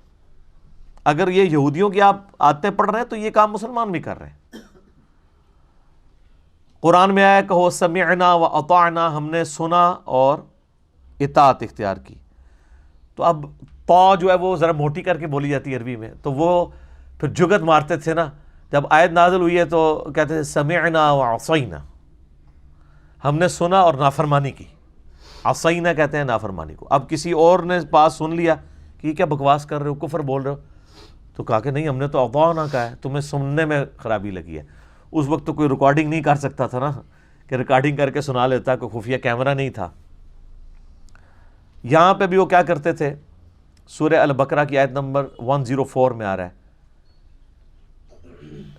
اگر یہ یہودیوں کی آپ آیتیں پڑھ رہے ہیں تو یہ کام مسلمان بھی کر رہے ہیں. قرآن میں آیا کہو سمعنا و اطعنا، ہم نے سنا اور اطاعت اختیار کی. تو اب پا جو ہے وہ ذرا موٹی کر کے بولی جاتی ہے عربی میں، تو وہ پھر جگت مارتے تھے نا. جب آیت نازل ہوئی ہے تو کہتے تھے سمعنا و عصینا، ہم نے سنا اور نافرمانی کی. عصینا کہتے ہیں نافرمانی کو. اب کسی اور نے پاس سن لیا کہ یہ کیا بکواس کر رہے ہو، کفر بول رہے ہو، تو کہا کہ نہیں ہم نے تو اطعنا کہا ہے، تمہیں سننے میں خرابی لگی ہے. اس وقت تو کوئی ریکارڈنگ نہیں کر سکتا تھا نا کہ ریکارڈنگ کر کے سنا لیتا، کوئی خفیہ کیمرہ نہیں تھا. یہاں پہ بھی وہ کیا کرتے تھے، سورہ البقرہ کی آیت نمبر 104 میں آ رہا ہے.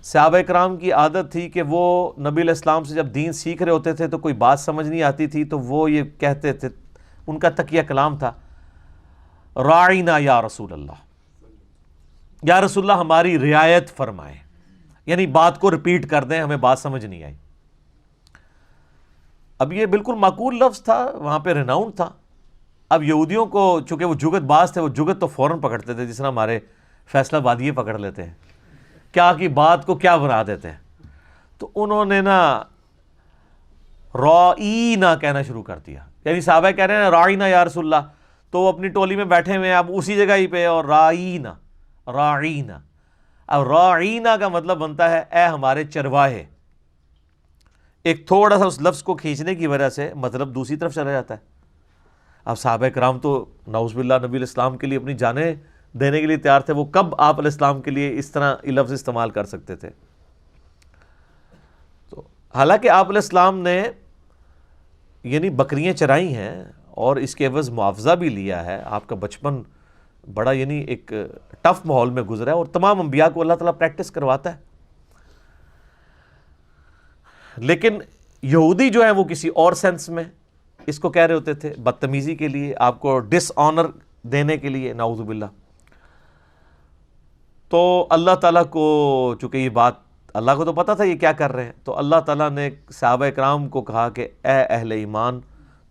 صحابہ کرام کی عادت تھی کہ وہ نبی علیہ السلام سے جب دین سیکھ رہے ہوتے تھے تو کوئی بات سمجھ نہیں آتی تھی تو وہ یہ کہتے تھے، ان کا تقیہ کلام تھا راعینا یا رسول اللہ، یا رسول اللہ ہماری رعایت فرمائیں، یعنی بات کو ریپیٹ کر دیں، ہمیں بات سمجھ نہیں آئی. اب یہ بالکل معقول لفظ تھا، وہاں پہ ریناؤنڈ تھا. اب یہودیوں کو چونکہ وہ جگت باز تھے، وہ جگت تو فوراً پکڑتے تھے، جس طرح ہمارے فیصلہ بادیے پکڑ لیتے ہیں، کیا کی بات کو کیا بنا دیتے ہیں. تو انہوں نے نا رائینا کہنا شروع کر دیا، یعنی صحابہ کہہ رہے ہیں رائینا یا رسول اللہ، تو وہ اپنی ٹولی میں بیٹھے ہوئے ہیں اب اسی جگہ ہی پہ، اور رائینا راعینا. اب راعینا کا مطلب بنتا ہے اے ہمارے چرواہے. ایک تھوڑا سا اس لفظ کو کھینچنے کی وجہ سے مطلب دوسری طرف چلا جاتا ہے. اب صحابہ کرام تو نعوذ باللہ نبی علیہ السلام کے لیے اپنی جانیں دینے کے لیے تیار تھے، وہ کب آپ علیہ السلام کے لیے اس طرح یہ لفظ استعمال کر سکتے تھے؟ تو حالانکہ آپ علیہ السلام نے یعنی بکریاں چرائی ہیں اور اس کے عوض معاوضہ بھی لیا ہے. آپ کا بچپن بڑا یعنی ایک ٹف ماحول میں گزرا ہے، اور تمام انبیاء کو اللہ تعالیٰ پریکٹس کرواتا ہے. لیکن یہودی جو ہیں وہ کسی اور سینس میں اس کو کہہ رہے ہوتے تھے، بدتمیزی کے لیے، آپ کو ڈس آنر دینے کے لیے، نعوذ باللہ. تو اللہ تعالیٰ کو چونکہ یہ بات اللہ کو تو پتا تھا یہ کیا کر رہے ہیں، تو اللہ تعالیٰ نے صحابہ کرام کو کہا کہ اے اہل ایمان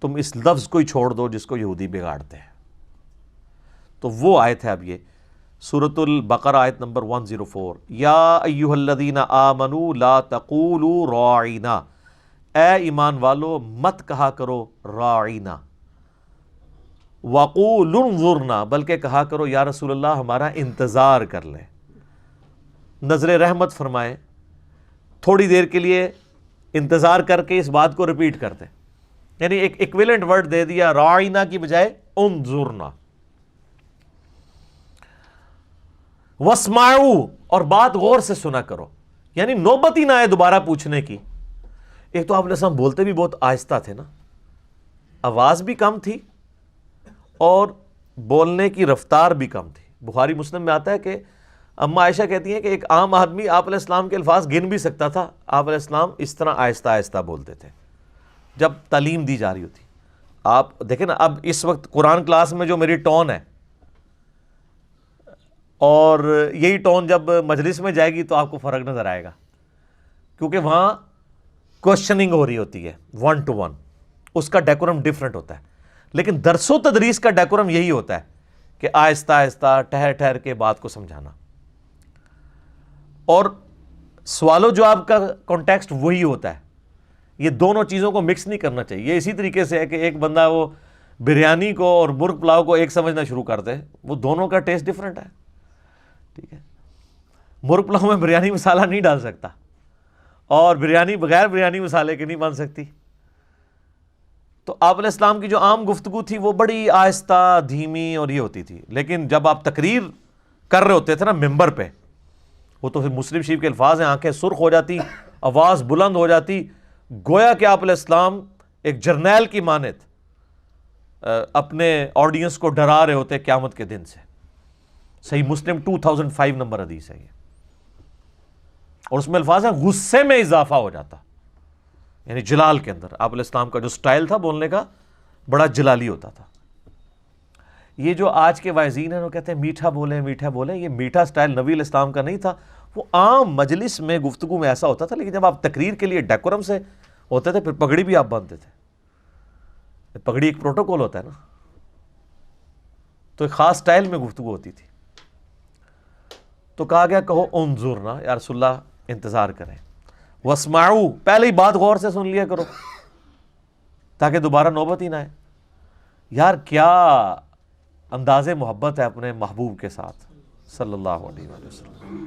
تم اس لفظ کو ہی چھوڑ دو جس کو یہودی بگاڑتے ہیں. تو وہ آیت ہے اب یہ سورۃ البقرہ آیت نمبر 104، یا ایھا الذین آمنوا لا تقولوا راعینا، اے ایمان والو مت کہا کرو راعینا، وقولوا انظرنا، بلکہ کہا کرو یا رسول اللہ ہمارا انتظار کر لیں، نظر رحمت فرمائیں، تھوڑی دیر کے لیے انتظار کر کے اس بات کو ریپیٹ کرتے. یعنی ایک ایکویلنٹ ورڈ دے دیا راعینا کی بجائے انظرنا. واسمعوا، اور بات غور سے سنا کرو، یعنی نوبت ہی نہ آئے دوبارہ پوچھنے کی. ایک تو آپ علیہ السلام بولتے بھی بہت آہستہ تھے نا، آواز بھی کم تھی اور بولنے کی رفتار بھی کم تھی. بخاری مسلم میں آتا ہے کہ اما عائشہ کہتی ہیں کہ ایک عام آدمی آپ علیہ السلام کے الفاظ گن بھی سکتا تھا، آپ علیہ السلام اس طرح آہستہ آہستہ بولتے تھے جب تعلیم دی جا رہی ہوتی. آپ دیکھیں نا اب اس وقت قرآن کلاس میں جو میری ٹون ہے، اور یہی ٹون جب مجلس میں جائے گی تو آپ کو فرق نظر آئے گا، کیونکہ وہاں کوشچننگ ہو رہی ہوتی ہے 1 to 1، اس کا ڈیکورم ڈیفرنٹ ہوتا ہے. لیکن درس و تدریس کا ڈیکورم یہی ہوتا ہے کہ آہستہ آہستہ ٹھہر ٹھہر کے بات کو سمجھانا. اور سوال و جواب کا کانٹیکسٹ وہی ہوتا ہے. یہ دونوں چیزوں کو مکس نہیں کرنا چاہیے. یہ اسی طریقے سے ہے کہ ایک بندہ وہ بریانی کو اور مرغ پلاؤ کو ایک سمجھنا شروع کر دے, وہ دونوں کا ٹیسٹ ڈفرینٹ ہے. ٹھیک ہے, مرغ پلاؤ میں بریانی مسالہ نہیں ڈال سکتا, اور بریانی بغیر بریانی مسالے کے نہیں بن سکتی. تو آپ علیہ السلام کی جو عام گفتگو تھی وہ بڑی آہستہ, دھیمی اور یہ ہوتی تھی. لیکن جب آپ تقریر کر رہے ہوتے تھے نا ممبر پہ, وہ تو پھر مسلم شریف کے الفاظ ہیں, آنکھیں سرخ ہو جاتی, آواز بلند ہو جاتی, گویا کہ آپ علیہ السلام ایک جرنیل کی مانند اپنے آڈینس کو ڈرا رہے ہوتے قیامت کے دن سے. صحیح مسلم 2005 نمبر حدیث ہے یہ, اور اس میں الفاظ ہیں غصے میں اضافہ ہو جاتا, یعنی جلال کے اندر. آپ علیہ السلام کا جو سٹائل تھا بولنے کا بڑا جلالی ہوتا تھا. یہ جو آج کے واعظین ہیں وہ کہتے ہیں میٹھا بولیں میٹھا بولیں, یہ میٹھا سٹائل نبی علیہ السلام کا نہیں تھا. وہ عام مجلس میں گفتگو میں ایسا ہوتا تھا, لیکن جب آپ تقریر کے لیے ڈیکورم سے ہوتے تھے پھر پگڑی بھی آپ باندھتے تھے. پگڑی ایک پروٹوکول ہوتا ہے نا, تو ایک خاص سٹائل میں گفتگو ہوتی تھی. تو کہا گیا کہو انظرنا, یا رسول اللہ انتظار کریں. واسمعوا, پہلے ہی بات غور سے سن لیا کرو تاکہ دوبارہ نوبت ہی نہ آئے. یار کیا انداز محبت ہے اپنے محبوب کے ساتھ صلی اللہ علیہ وآلہ وسلم.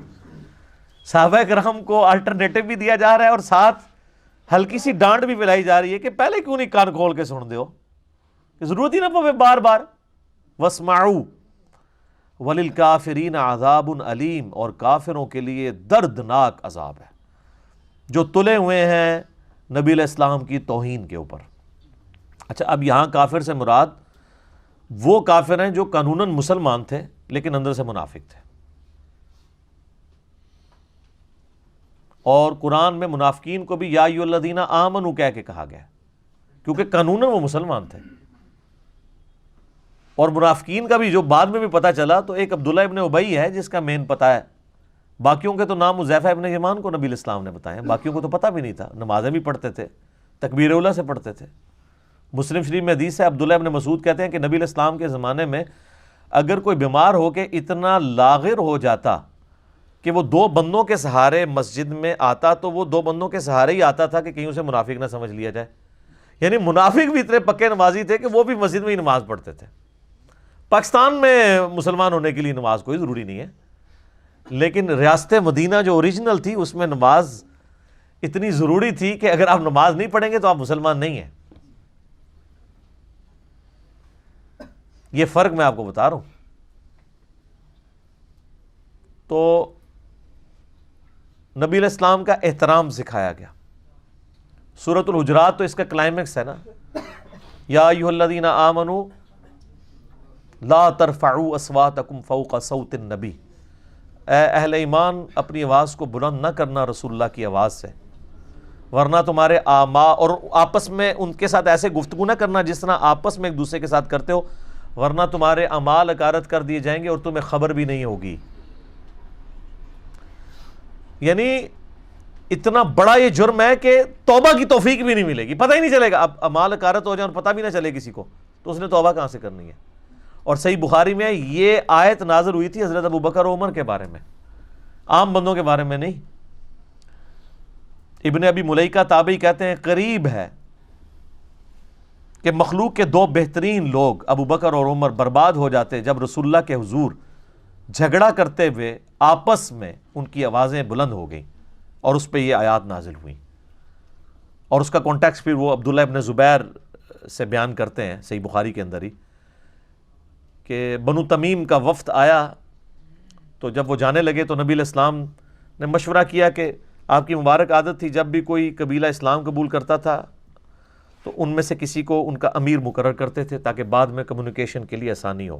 صحابہ کرام کو الٹرنیٹو بھی دیا جا رہا ہے اور ساتھ ہلکی سی ڈانٹ بھی پلائی جا رہی ہے کہ پہلے کیوں نہیں کان کھول کے سن دیو, کہ ضرورت ہی نہ پوے بار بار. واسمعوا وللکافرین عذاب علیم, اور کافروں کے لیے دردناک عذاب ہے جو تلے ہوئے ہیں نبی علیہ السلام کی توہین کے اوپر. اچھا, اب یہاں کافر سے مراد وہ کافر ہیں جو قانوناً مسلمان تھے لیکن اندر سے منافق تھے. اور قرآن میں منافقین کو بھی یا ایھا الذین آمنوا کہہ کے کہا گیا, کیونکہ قانوناً وہ مسلمان تھے. اور منافقین کا بھی جو بعد میں بھی پتہ چلا تو ایک عبداللہ ابن ابی ہے جس کا مین پتہ ہے. باقیوں کے تو نام حذیفہ ابن یمان کو نبی علیہ السلام نے بتائے ہیں, باقیوں کو تو پتہ بھی نہیں تھا. نمازیں بھی پڑھتے تھے, تکبیر اولیٰ سے پڑھتے تھے. مسلم شریف میں حدیث ہے, عبداللہ ابن مسعود کہتے ہیں کہ نبی علیہ السلام کے زمانے میں اگر کوئی بیمار ہو کے اتنا لاغر ہو جاتا کہ وہ دو بندوں کے سہارے مسجد میں آتا تو وہ دو بندوں کے سہارے ہی آتا تھا کہ کہیں اسے منافق نہ سمجھ لیا جائے. یعنی منافق بھی اتنے پکے نمازی تھے کہ وہ بھی مسجد میں ہی نماز پڑھتے تھے. پاکستان میں مسلمان ہونے کے لیے نماز کوئی ضروری نہیں ہے, لیکن ریاست مدینہ جو اوریجنل تھی اس میں نماز اتنی ضروری تھی کہ اگر آپ نماز نہیں پڑھیں گے تو آپ مسلمان نہیں ہیں. یہ فرق میں آپ کو بتا رہا ہوں. تو نبی علیہ السلام کا احترام سکھایا گیا. سورۃ الحجرات تو اس کا کلائمیکس ہے نا, یا ایھا الذین آمنوا لا ترفعوا اصواتکم فوق صوت النبی, اے اہل ایمان اپنی آواز کو بلند نہ کرنا رسول اللہ کی آواز سے, ورنہ تمہارے اور آپس میں ان کے ساتھ ایسے گفتگو نہ کرنا جس طرح آپس میں ایک دوسرے کے ساتھ کرتے ہو, ورنہ تمہارے اعمال اکارت کر دیے جائیں گے اور تمہیں خبر بھی نہیں ہوگی. یعنی اتنا بڑا یہ جرم ہے کہ توبہ کی توفیق بھی نہیں ملے گی, پتہ ہی نہیں چلے گا. اب اعمال اکارت ہو جائیں اور پتہ بھی نہ چلے کسی کو تو اس نے توبہ کہاں سے کرنی ہے. اور صحیح بخاری میں یہ آیت نازل ہوئی تھی حضرت ابوبکر و عمر کے بارے میں, عام بندوں کے بارے میں نہیں. ابن ابی ملیکہ تابعی کہتے ہیں قریب ہے کہ مخلوق کے دو بہترین لوگ ابو بکر اور عمر برباد ہو جاتے جب رسول اللہ کے حضور جھگڑا کرتے ہوئے آپس میں ان کی آوازیں بلند ہو گئیں اور اس پہ یہ آیات نازل ہوئیں. اور اس کا کانٹیکسٹ پھر وہ عبداللہ ابن زبیر سے بیان کرتے ہیں صحیح بخاری کے اندر ہی, کہ بنو تمیم کا وفد آیا تو جب وہ جانے لگے تو نبی علیہ السلام نے مشورہ کیا کہ آپ کی مبارک عادت تھی جب بھی کوئی قبیلہ اسلام قبول کرتا تھا تو ان میں سے کسی کو ان کا امیر مقرر کرتے تھے تاکہ بعد میں کمیونیکیشن کے لیے آسانی ہو.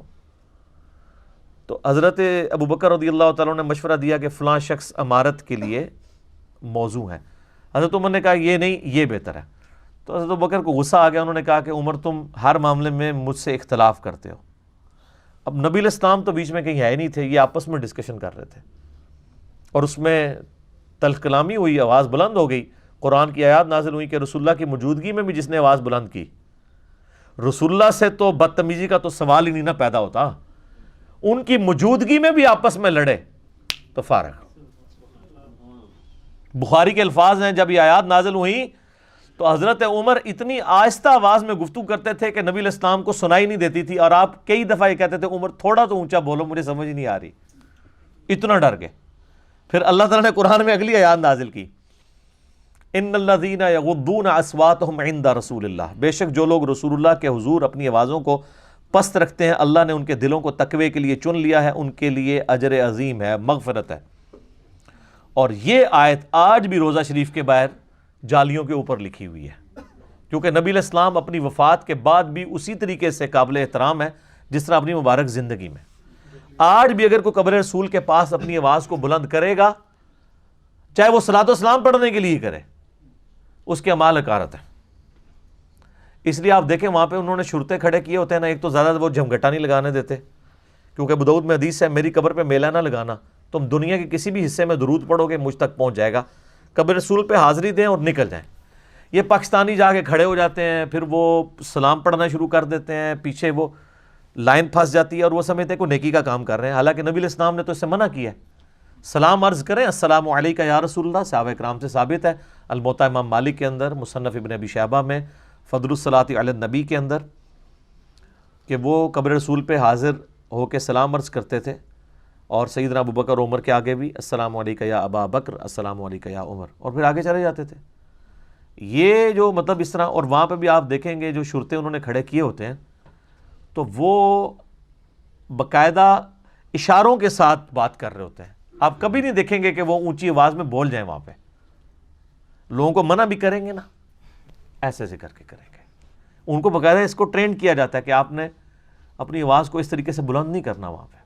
تو حضرت ابوبکر رضی اللہ تعالیٰ نے مشورہ دیا کہ فلاں شخص امارت کے لیے موضوع ہے. حضرت عمر نے کہا یہ نہیں, یہ بہتر ہے. تو حضرت ابوبکر کو غصہ آ گیا, انہوں نے کہا کہ عمر تم ہر معاملے میں مجھ سے اختلاف کرتے ہو. اب نبی علیہ السلام تو بیچ میں کہیں ہے نہیں تھے, یہ آپس میں ڈسکشن کر رہے تھے اور اس میں تلخ کلامی ہوئی, آواز بلند ہو گئی. قرآن کی آیات نازل ہوئی کہ رسول اللہ کی موجودگی میں بھی جس نے آواز بلند کی, رسول اللہ سے تو بدتمیزی کا تو سوال ہی نہیں نہ پیدا ہوتا, ان کی موجودگی میں بھی آپس میں لڑے تو فارغ. بخاری کے الفاظ ہیں، جب یہ آیات نازل ہوئیں تو حضرت عمر اتنی آہستہ آواز میں گفتگو کرتے تھے کہ نبی علیہ السلام کو سنائی نہیں دیتی تھی، اور آپ کئی دفعہ یہ کہتے تھے عمر تھوڑا تو اونچا بولو، مجھے سمجھ نہیں آ رہی، اتنا ڈر گئے۔ پھر اللہ تعالیٰ نے قرآن میں اگلی آیات نازل کی، ان الذین یغضون اصواتهم عند رسول اللہ، بے شک جو لوگ رسول اللہ کے حضور اپنی آوازوں کو پست رکھتے ہیں، اللہ نے ان کے دلوں کو تقوی کے لیے چن لیا ہے، ان کے لیے اجر عظیم ہے، مغفرت ہے۔ اور یہ آیت آج بھی روزہ شریف کے باہر جالیوں کے اوپر لکھی ہوئی ہے، کیونکہ نبی علیہ السلام اپنی وفات کے بعد بھی اسی طریقے سے قابل احترام ہے جس طرح اپنی مبارک زندگی میں۔ آج بھی اگر کوئی قبر رسول کے پاس اپنی آواز کو بلند کرے گا، چاہے وہ صلاۃ و سلام پڑھنے کے لیے کرے، اس کے اعمال حقارت ہے۔ اس لیے آپ دیکھیں وہاں پہ انہوں نے شرطے کھڑے کیے ہوتے ہیں نا، ایک تو زیادہ وہ جھمگٹا نہیں لگانے دیتے، کیونکہ ابو داؤد میں حدیث ہے میری قبر پہ میلہ نہ لگانا، تم دنیا کے کسی بھی حصے میں درود پڑھو گے مجھ تک پہنچ جائے گا، قبر رسول پہ حاضری دیں اور نکل جائیں۔ یہ پاکستانی جا کے کھڑے ہو جاتے ہیں، پھر وہ سلام پڑھنا شروع کر دیتے ہیں، پیچھے وہ لائن پھنس جاتی ہے اور وہ سمجھتے ہیں کوئی نیکی کا کام کر رہے ہیں، حالانکہ نبی علیہ السلام نے تو اس سے منع کیا ہے۔ سلام عرض کریں، السلام علیکہ یا رسول اللہ، صحابہ کرام سے ثابت ہے، الموطا امام مالک کے اندر، مصنف ابن ابی شیبہ میں، فضل الصلاۃ علی النبی کے اندر، کہ وہ قبر رسول پہ حاضر ہو کے سلام عرض کرتے تھے، اور سیدنا ابو بکر عمر کے آگے بھی السلام علیکہ یا ابا بکر، السلام علیکہ یا عمر، اور پھر آگے چلے جاتے تھے۔ یہ جو مطلب اس طرح، اور وہاں پہ بھی آپ دیکھیں گے جو شرطے انہوں نے کھڑے کیے ہوتے ہیں تو وہ باقاعدہ اشاروں کے ساتھ بات کر رہے ہوتے ہیں، آپ کبھی نہیں دیکھیں گے کہ وہ اونچی آواز میں بول جائیں، وہاں پہ لوگوں کو منع بھی کریں گے نا، ایسے ایسے کر کے کریں گے۔ ان کو باقاعدہ اس کو ٹرینڈ کیا جاتا ہے کہ آپ نے اپنی آواز کو اس طریقے سے بلند نہیں کرنا وہاں پہ۔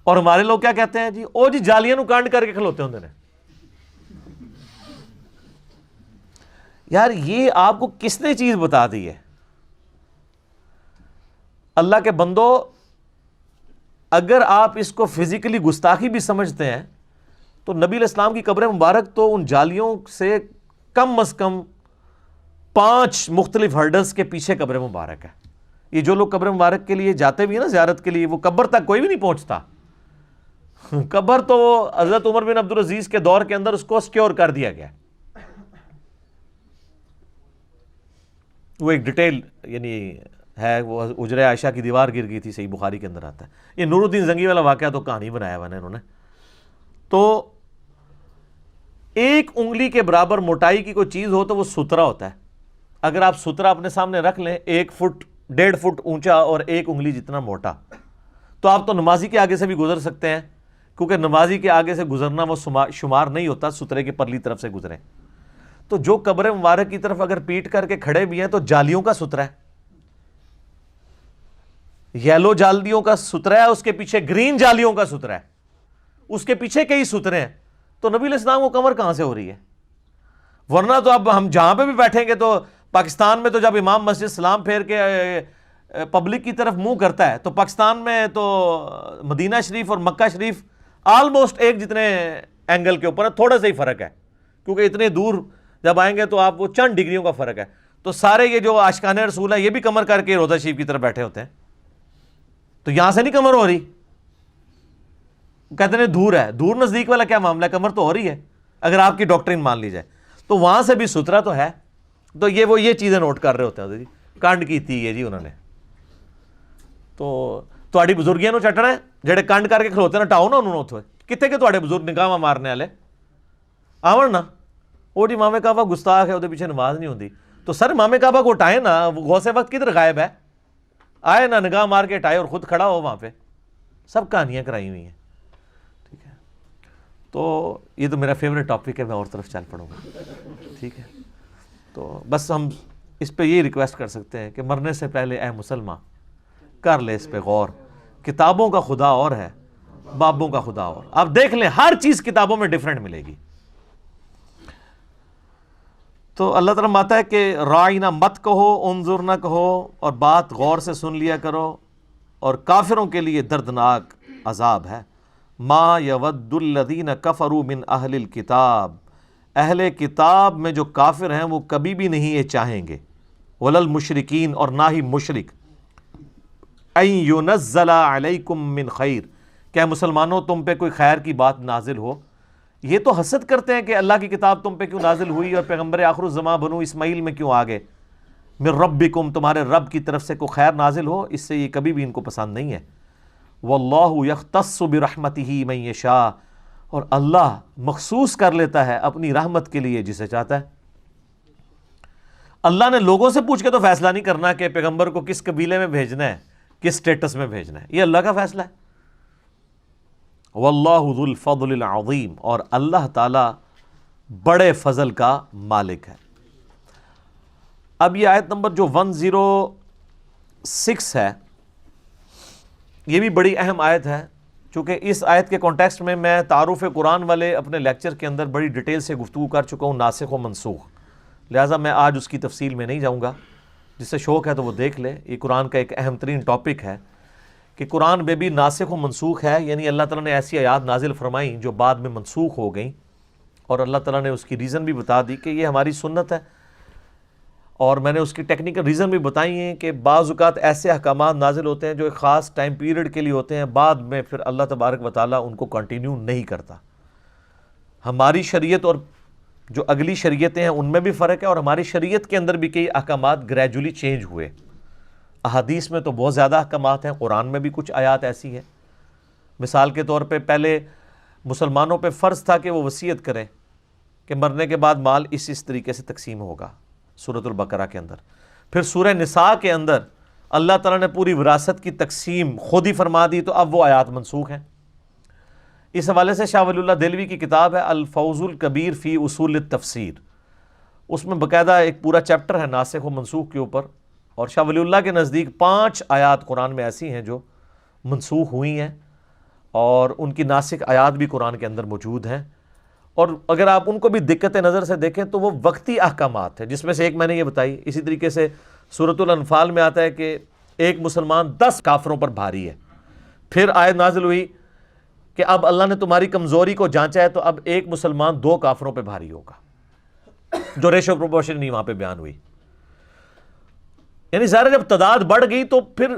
اور ہمارے لوگ کیا کہتے ہیں جی، او جی جالیاں نو کانڈ کر کے کھلوتے ہوندے نے۔ یار یہ آپ کو کس نے چیز بتا دی ہے؟ اللہ کے بندو، اگر آپ اس کو فزیکلی گستاخی بھی سمجھتے ہیں تو نبی علیہ السلام کی قبر مبارک تو ان جالیوں سے کم از کم 5 مختلف ہرڈلز کے پیچھے قبر مبارک ہے۔ یہ جو لوگ قبر مبارک کے لیے جاتے بھی ہیں نا زیارت کے لیے، وہ قبر تک کوئی بھی نہیں پہنچتا۔ قبر تو حضرت عمر بن عبدالعزیز کے دور کے اندر اس کو سکیور کر دیا گیا۔ وہ ایک ڈیٹیل یعنی ہے، وہ حجرہ عائشہ کی دیوار گر گئی تھی، صحیح بخاری کے اندر آتا ہے۔ یہ نور الدین زنگی والا واقعہ تو کہانی بنایا ہوا ہے انہوں نے۔ تو ایک انگلی کے برابر موٹائی کی کوئی چیز ہو تو وہ سترا ہوتا ہے۔ اگر آپ سترا اپنے سامنے رکھ لیں 1 فٹ 1.5 فٹ اونچا اور 1 انگلی جتنا موٹا، تو آپ تو نمازی کے آگے سے بھی گزر سکتے ہیں، کیونکہ نمازی کے آگے سے گزرنا وہ شمار نہیں ہوتا سترے کے پرلی طرف سے گزریں۔ تو جو قبر مبارک کی طرف اگر پیٹ کر کے کھڑے بھی ہیں تو جالیوں کا سترا ہے، یلو جالیوں کا سترا ہے، اس کے پیچھے گرین جالیوں کا سترا ہے، اس کے پیچھے کئی سترے ہیں۔ تو نبی علیہ السلام کو کمر کہاں سے ہو رہی ہے؟ ورنہ تو اب ہم جہاں پہ بھی بیٹھیں گے تو پاکستان میں تو جب امام مسجد سلام پھیر کے پبلک کی طرف منہ کرتا ہے، تو پاکستان میں تو مدینہ شریف اور مکہ شریف آلموسٹ ایک جتنے اینگل کے اوپر ہے، تھوڑا سا ہی فرق ہے، کیونکہ اتنے دور جب آئیں گے تو آپ وہ چند ڈگریوں کا فرق ہے۔ تو سارے یہ جو عاشقان رسول ہے یہ بھی کمر کر کے روضہ شریف کی طرف بیٹھے ہوتے ہیں، تو یہاں سے نہیں کمر ہو رہی، کہتے ہیں دور ہے۔ دور نزدیک والا کیا معاملہ ہے، کمر تو ہو رہی ہے اگر آپ کی ڈاکٹرین مان لی جائے۔ تو وہاں سے بھی سترا تو ہے۔ تو یہ چیزیں نوٹ کر رہے ہوتے ہیں جی، کنڈ کیتی ہے جی انہوں نے۔ تو تہاڈی بزرگیاں نو چٹنا ہے، جڑے کنڈ کر کے کھلوتے نا ٹاؤ نا انہوں نے اتھے، کتے کے تہاڈے بزرگ نگاہ مارنے والے آون نا، وہ جی امام کعبہ گستاخ ہے، وہ پیچھے نماز نہیں ہوتی۔ تو سر امام کعبہ کو اٹھائے نا، غوث وقت کدھر غائب ہے؟ آئے نا نگاہ مار کے اٹھائے اور خود کھڑا ہو وہاں پہ۔ سب کہانیاں کرائی ہوئی ہیں، ٹھیک ہے۔ تو یہ تو میرا فیوریٹ ٹاپک ہے، میں اور طرف چل پڑوں گا، ٹھیک ہے۔ تو بس ہم اس پہ یہ ریکویسٹ کر سکتے ہیں کہ مرنے سے پہلے اے مسلمان کر لے اس پہ غور، کتابوں کا خدا اور ہے، بابوں کا خدا اور۔ آپ دیکھ لیں ہر چیز کتابوں میں ڈیفرنٹ ملے گی۔ تو اللہ تعالیٰ ماتا ہے کہ رائنا مت کہو، انظر نہ کہو، اور بات غور سے سن لیا کرو، اور کافروں کے لیے دردناک عذاب ہے۔ ما یود الذین کفروا من اہل الکتاب، اہل کتاب میں جو کافر ہیں وہ کبھی بھی نہیں یہ چاہیں گے، ولا المشرکین، اور نہ ہی مشرک، ان ینزل علیکم من خیر، کہ مسلمانوں تم پہ کوئی خیر کی بات نازل ہو، یہ تو حسد کرتے ہیں کہ اللہ کی کتاب تم پہ کیوں نازل ہوئی اور پیغمبر آخر الزماں بنو اسماعیل میں کیوں آ گئے، من ربکم، تمہارے رب کی طرف سے کوئی خیر نازل ہو، اس سے یہ کبھی بھی ان کو پسند نہیں ہے۔ واللہ یختص برحمتہ من یشاء، اور اللہ مخصوص کر لیتا ہے اپنی رحمت کے لیے جسے چاہتا ہے۔ اللہ نے لوگوں سے پوچھ کے تو فیصلہ نہیں کرنا کہ پیغمبر کو کس قبیلے میں بھیجنا ہے، کس سٹیٹس میں بھیجنا ہے، یہ اللہ کا فیصلہ ہے۔ واللہ ذو الفضل العظیم، اور اللہ تعالی بڑے فضل کا مالک ہے۔ اب یہ آیت نمبر جو 106 ہے، یہ بھی بڑی اہم آیت ہے، چونکہ اس آیت کے کانٹیکسٹ میں تعارف قرآن والے اپنے لیکچر کے اندر بڑی ڈیٹیل سے گفتگو کر چکا ہوں، ناسخ و منسوخ، لہٰذا میں آج اس کی تفصیل میں نہیں جاؤں گا۔ جس سے شوق ہے تو وہ دیکھ لے، یہ قرآن کا ایک اہم ترین ٹاپک ہے کہ قرآن میں بھی ناسخ و منسوخ ہے، یعنی اللہ تعالیٰ نے ایسی آیات نازل فرمائیں جو بعد میں منسوخ ہو گئیں، اور اللہ تعالیٰ نے اس کی ریزن بھی بتا دی کہ یہ ہماری سنت ہے، اور میں نے اس کی ٹیکنیکل ریزن بھی بتائی ہیں کہ بعض اوقات ایسے احکامات نازل ہوتے ہیں جو ایک خاص ٹائم پیریڈ کے لیے ہوتے ہیں، بعد میں پھر اللہ تبارک و تعالیٰ ان کو کنٹینیو نہیں کرتا۔ ہماری شریعت اور جو اگلی شریعتیں ہیں ان میں بھی فرق ہے، اور ہماری شریعت کے اندر بھی کئی احکامات گریجولی چینج ہوئے۔ احادیث میں تو بہت زیادہ احکامات ہیں، قرآن میں بھی کچھ آیات ایسی ہیں۔ مثال کے طور پہ پہلے مسلمانوں پہ فرض تھا کہ وہ وصیت کریں کہ مرنے کے بعد مال اس طریقے سے تقسیم ہوگا، سورۃ البقرہ کے اندر۔ پھر سورہ نساء کے اندر اللہ تعالیٰ نے پوری وراثت کی تقسیم خود ہی فرما دی، تو اب وہ آیات منسوخ ہیں۔ اس حوالے سے شاہ ولی اللہ دہلوی کی کتاب ہے الفوز الکبیر فی اصول التفسیر، اس میں باقاعدہ ایک پورا چیپٹر ہے ناسخ و منسوخ کے اوپر، اور شاہ ولی اللہ کے نزدیک 5 آیات قرآن میں ایسی ہیں جو منسوخ ہوئی ہیں، اور ان کی ناسخ آیات بھی قرآن کے اندر موجود ہیں، اور اگر آپ ان کو بھی دقت نظر سے دیکھیں تو وہ وقتی احکامات ہیں، جس میں سے ایک میں نے یہ بتائی۔ اسی طریقے سے سورۃ الانفال میں آتا ہے کہ ایک مسلمان 10 کافروں پر بھاری ہے، پھر آیت نازل ہوئی کہ اب اللہ نے تمہاری کمزوری کو جانچا ہے، تو اب ایک مسلمان 2 کافروں پہ بھاری ہوگا، جو ریشو پروپورشن نہیں وہاں پہ بیان ہوئی۔ یعنی ظاہر جب تعداد بڑھ گئی تو پھر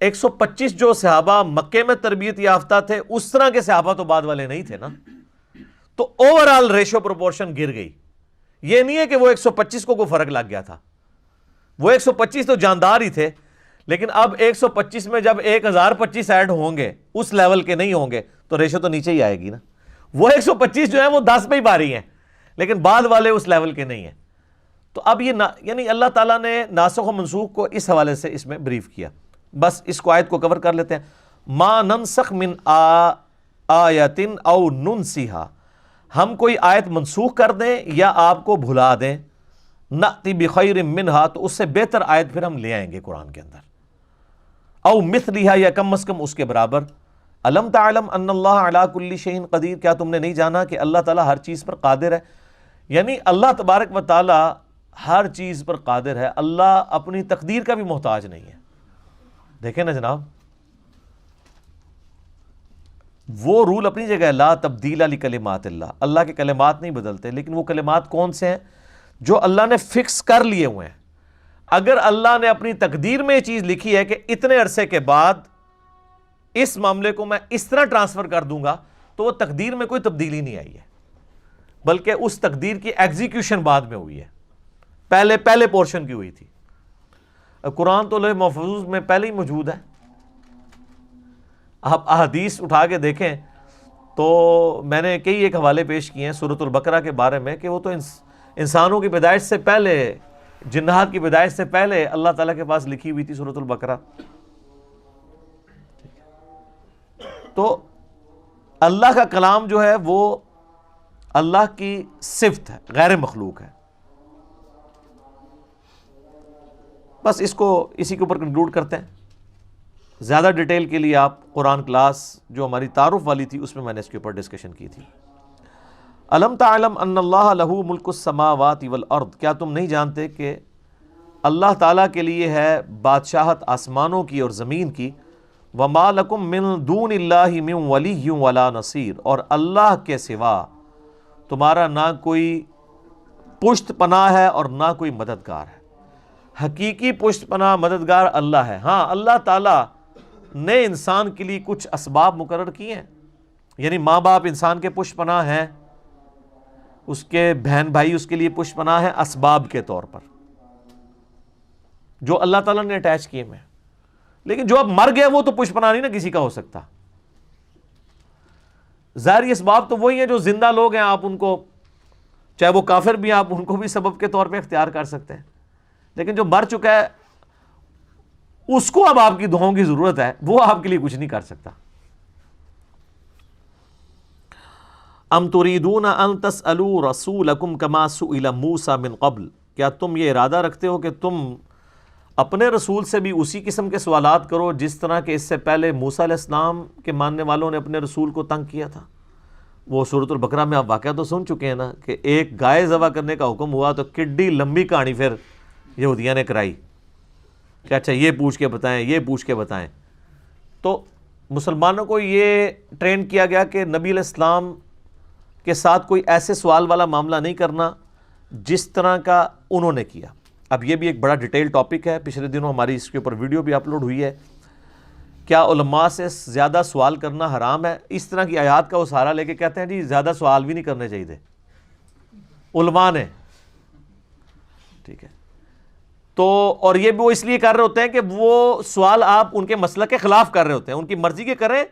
125 جو صحابہ مکے میں تربیت یافتہ تھے، اس طرح کے صحابہ تو بعد والے نہیں تھے نا، تو اوورآل ریشو پروپورشن گر گئی۔ یہ نہیں ہے کہ وہ 125 کو کوئی فرق لگ گیا تھا، وہ 125 تو جاندار ہی تھے، لیکن اب 125 میں جب 1025 ایڈ ہوں گے، اس لیول کے نہیں ہوں گے، تو ریشو تو نیچے ہی آئے گی نا۔ وہ 125 جو ہیں وہ 10 پہ ہی بھاری ہیں، لیکن بعد والے اس لیول کے نہیں ہیں۔ تو اب یہ یعنی اللہ تعالیٰ نے ناسخ و منسوخ کو اس حوالے سے اس میں بریف کیا۔ بس اس کو آیت کو کور کر لیتے ہیں۔ ما ننسخ من آیت او ننسیہا، ہم کوئی آیت منسوخ کر دیں یا آپ کو بھلا دیں، نأتی بخیر منہا، تو اس سے بہتر آیت پھر ہم لے آئیں گے قرآن کے اندر، او مثلہا، یا کم از کم اس کے برابر۔ الم تعلم ان اللہ علی کل شیء قدیر، کیا تم نے نہیں جانا کہ اللہ تعالیٰ ہر چیز پر قادر ہے؟ یعنی اللہ تبارک و تعالیٰ ہر چیز پر قادر ہے، اللہ اپنی تقدیر کا بھی محتاج نہیں ہے۔ دیکھیں نا جناب، وہ رول اپنی جگہ ہے، لا تبدیل لکلمات اللہ، اللہ کے کلمات نہیں بدلتے، لیکن وہ کلمات کون سے ہیں جو اللہ نے فکس کر لیے ہوئے ہیں۔ اگر اللہ نے اپنی تقدیر میں یہ چیز لکھی ہے کہ اتنے عرصے کے بعد اس معاملے کو میں اس طرح ٹرانسفر کر دوں گا، تو وہ تقدیر میں کوئی تبدیلی نہیں آئی ہے، بلکہ اس تقدیر کی ایگزیکیوشن بعد میں ہوئی ہے، پہلے پورشن کی ہوئی تھی۔ قرآن تو لوح محفوظ میں پہلے ہی موجود ہے، آپ احادیث اٹھا کے دیکھیں تو میں نے کئی ایک حوالے پیش کیے ہیں سورۃ البقرہ کے بارے میں کہ وہ تو انسانوں کی پیدائش سے پہلے، جنات کی پیدائش سے پہلے اللہ تعالیٰ کے پاس لکھی ہوئی تھی سورۃ البقرہ۔ تو اللہ کا کلام جو ہے وہ اللہ کی صفت ہے، غیر مخلوق ہے۔ بس اس کو اسی کے اوپر کنکلوڈ کرتے ہیں۔ زیادہ ڈیٹیل کے لیے آپ قرآن کلاس جو ہماری تعارف والی تھی اس میں نے اس کے اوپر ڈسکشن کی تھی۔ الم تعلم ان اللہ لہ ملک السماوات والارض، کیا تم نہیں جانتے کہ اللہ تعالیٰ کے لیے ہے بادشاہت آسمانوں کی اور زمین کی، وما لکم من دون اللہ من ولی ولا نصیر، اور اللہ کے سوا تمہارا نہ کوئی پشت پناہ ہے اور نہ کوئی مددگار ہے۔ حقیقی پشت پناہ مددگار اللہ ہے۔ ہاں، اللہ تعالیٰ نے انسان کے لیے کچھ اسباب مقرر کیے ہیں، یعنی ماں باپ انسان کے پشت پناہ ہیں، اس کے بہن بھائی اس کے لیے پشت پناہ ہے اسباب کے طور پر جو اللہ تعالیٰ نے اٹیچ کیے میں، لیکن جو اب مر گیا وہ تو پشت پناہ نہیں نا کسی کا ہو سکتا. ظاہری اسباب تو وہی ہیں جو زندہ لوگ ہیں، آپ ان کو چاہے وہ کافر بھی ہیں آپ ان کو بھی سبب کے طور پہ اختیار کر سکتے ہیں، لیکن جو مر چکا ہے اس کو اب آپ کی دعاؤں کی ضرورت ہے، وہ آپ کے لیے کچھ نہیں کر سکتا. ام تريدون ان تسألوا رسولکم کما سئل موسیٰ من قبل، کیا تم یہ ارادہ رکھتے ہو کہ تم اپنے رسول سے بھی اسی قسم کے سوالات کرو جس طرح کہ اس سے پہلے موسیٰ علیہ السلام کے ماننے والوں نے اپنے رسول کو تنگ کیا تھا؟ وہ سورۃ البقرہ میں آپ واقعہ تو سن چکے ہیں نا کہ ایک گائے ذبح کرنے کا حکم ہوا تو کڈی لمبی کہانی پھر یہودیاں نے کرائی کہ اچھا یہ پوچھ کے بتائیں، یہ پوچھ کے بتائیں. تو مسلمانوں کو یہ ٹرین کیا گیا کہ نبی علیہ السلام کے ساتھ کوئی ایسے سوال والا معاملہ نہیں کرنا جس طرح کا انہوں نے کیا. اب یہ بھی ایک بڑا ڈیٹیل ٹاپک ہے، پچھلے دنوں ہماری اس کے اوپر ویڈیو بھی اپلوڈ ہوئی ہے. کیا علماء سے زیادہ سوال کرنا حرام ہے؟ اس طرح کی آیات کا وہ سہارا لے کے کہتے ہیں جی زیادہ سوال بھی نہیں کرنے چاہیے علماء نے، ٹھیک ہے. تو اور یہ بھی وہ اس لیے کر رہے ہوتے ہیں کہ وہ سوال آپ ان کے مسلک کے خلاف کر رہے ہوتے ہیں، ان کی مرضی کے کریں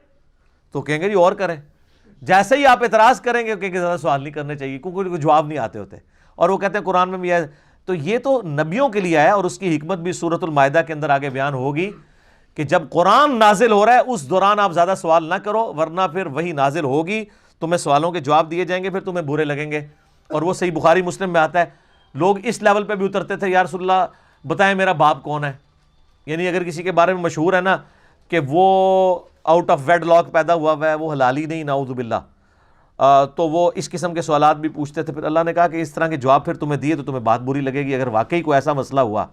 تو کہیں گے جی اور کریں، جیسے ہی آپ اعتراض کریں گے کہ زیادہ سوال نہیں کرنے چاہیے کیونکہ ان کو جواب نہیں آتے ہوتے. اور وہ کہتے ہیں قرآن میں بھی ہے، تو یہ تو نبیوں کے لیے آیا، اور اس کی حکمت بھی سورۃ المائدہ کے اندر آگے بیان ہوگی کہ جب قرآن نازل ہو رہا ہے اس دوران آپ زیادہ سوال نہ کرو، ورنہ پھر وہی نازل ہوگی، تمہیں سوالوں کے جواب دیے جائیں گے، پھر تمہیں برے لگیں گے. اور وہ صحیح بخاری مسلم میں آتا ہے، لوگ اس لیول پہ بھی اترتے تھے، یا رسول اللہ بتائیں میرا باپ کون ہے. یعنی اگر کسی کے بارے میں مشہور ہے نا کہ وہ آؤٹ آف ویڈ لاک پیدا ہوا ہے، وہ حلال ہی نہیں، نعوذ باللہ، تو وہ اس قسم کے سوالات بھی پوچھتے تھے. پھر اللہ نے کہا کہ اس طرح کے جواب پھر تمہیں دیے تو تمہیں بات بری لگے گی. اگر واقعی کوئی ایسا مسئلہ ہوا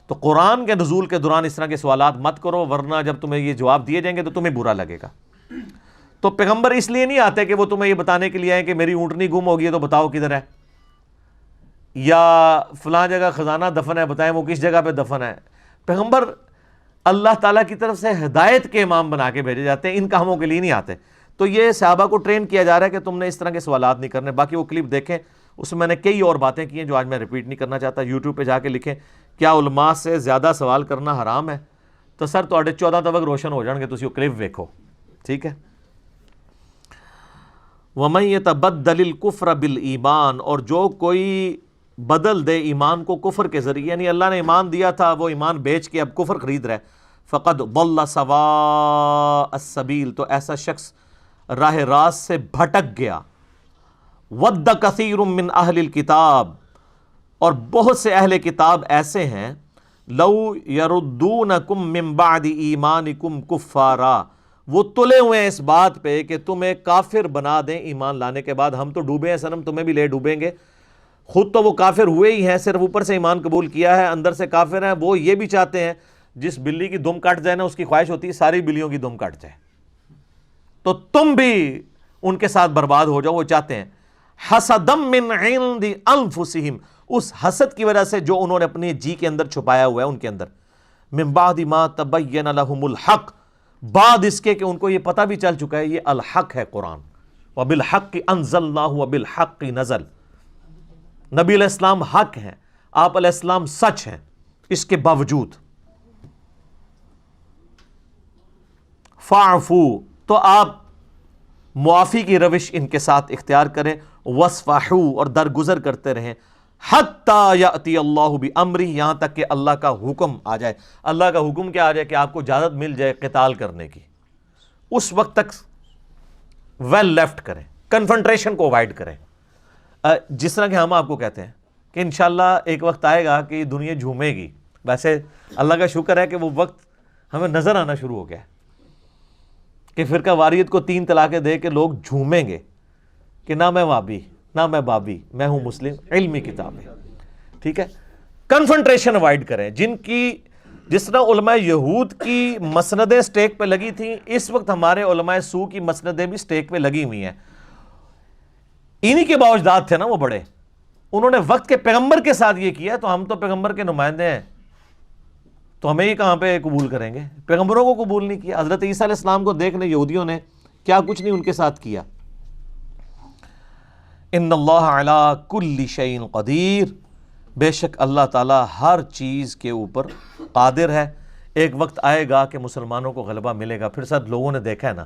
تو قرآن کے نزول کے دوران اس طرح کے سوالات مت کرو، ورنہ جب تمہیں یہ جواب دیے جائیں گے تو تمہیں برا لگے گا. تو پیغمبر اس لیے نہیں آتے کہ وہ تمہیں یہ بتانے کے لیے آئے کہ میری اونٹنی گم ہو گئی ہے تو بتاؤ کدھر ہے، یا فلاں جگہ خزانہ دفن ہے بتائیں وہ کس جگہ پہ دفن ہے. پیغمبر اللہ تعالیٰ کی طرف سے ہدایت کے امام بنا کے بھیجے جاتے ہیں، ان کاموں کے لیے نہیں آتے. تو یہ صحابہ کو ٹرین کیا جا رہا ہے کہ تم نے اس طرح کے سوالات نہیں کرنے. باقی وہ کلپ دیکھیں، اس میں میں نے کئی اور باتیں کی ہیں جو آج میں ریپیٹ نہیں کرنا چاہتا. یوٹیوب پہ جا کے لکھیں کیا علماء سے زیادہ سوال کرنا حرام ہے، تو سر تواڈے 14 طبق روشن ہو جان گے، تسی وہ کلپ ویکھو، ٹھیک ہے. وَمَن يَتَبَدَّلِ الْكُفْرَ بِالْإِيمَانِ، اور جو کوئی بدل دے ایمان کو کفر کے ذریعے، یعنی اللہ نے ایمان دیا تھا وہ ایمان بیچ کے اب کفر خرید رہا ہے، فَقَدْ ضَلَّ سَوَاءَ السَّبِيلِ، تو ایسا شخص راہ راست سے بھٹک گیا. وَدَّ كَثِيرٌ مِّنْ أَهْلِ الْكِتَابِ، اور بہت سے اہل کتاب ایسے ہیں، لَوْ يَرُدُّونَكُم مِّن بَعْدِ إِيمَانِكُمْ كُفَّارًا، وہ تلے ہوئے ہیں اس بات پہ کہ تمہیں کافر بنا دیں ایمان لانے کے بعد. ہم تو ڈوبے ہیں صنم، تمہیں بھی لے ڈوبیں گے. خود تو وہ کافر ہوئے ہی ہیں، صرف اوپر سے ایمان قبول کیا ہے، اندر سے کافر ہیں. وہ یہ بھی چاہتے ہیں جس بلی کی دم کٹ جائے نا اس کی خواہش ہوتی ہے ساری بلیوں کی دم کٹ جائے، تو تم بھی ان کے ساتھ برباد ہو جاؤ. وہ چاہتے ہیں حسدم من عند انفسہم، اس حسد کی وجہ سے جو انہوں نے اپنے جی کے اندر چھپایا ہوا ہے ان کے اندر، من بعد ما تبین لہم الحق، بعد اس کے کہ ان کو یہ پتہ بھی چل چکا ہے یہ الحق ہے قرآن. وبالحق انزلناہ وبالحق نزل، نبی علیہ السلام حق ہیں، آپ علیہ السلام سچ ہیں، اس کے باوجود فاعفو، تو آپ معافی کی روش ان کے ساتھ اختیار کریں، وصفحو، اور درگزر کرتے رہیں، حتی یأتی اللہ بامرہ، یہاں تک کہ اللہ کا حکم آ جائے. اللہ کا حکم کیا آ جائے کہ آپ کو اجازت مل جائے قتال کرنے کی، اس وقت تک ویل لیفٹ کریں، کنفرنٹریشن کو اوائڈ کریں. جس طرح کہ ہم آپ کو کہتے ہیں کہ انشاءاللہ ایک وقت آئے گا کہ دنیا جھومے گی. ویسے اللہ کا شکر ہے کہ وہ وقت ہمیں نظر آنا شروع ہو گیا ہے کہ فرقہ واریت کو 3 طلاقیں دے کے لوگ جھومیں گے کہ نہ میں وابی نہ میں بابی، میں ہوں مسلم، علمی کتاب ہے، ٹھیک ہے. کنفرنٹریشن اوائڈ کریں. جن کی جس طرح علماء یہود کی مسندیں سٹیک پہ لگی تھیں، اس وقت ہمارے علماء سو کی مسندیں بھی سٹیک پہ لگی ہوئی ہیں. انہی کے باوجداد تھے نا وہ بڑے، انہوں نے وقت کے پیغمبر کے ساتھ یہ کیا، تو ہم تو پیغمبر کے نمائندے ہیں، تو ہمیں ہی کہاں پہ قبول کریں گے؟ پیغمبروں کو قبول نہیں کیا. حضرت عیسیٰ علیہ السلام کو دیکھ لیں، یہودیوں نے کیا کچھ نہیں ان کے ساتھ کیا. ان اللہ علی کل شیء قدیر، بے شک اللہ تعالیٰ ہر چیز کے اوپر قادر ہے۔ ایک وقت آئے گا کہ مسلمانوں کو غلبہ ملے گا۔ پھر ساتھ لوگوں نے دیکھا ہے نا،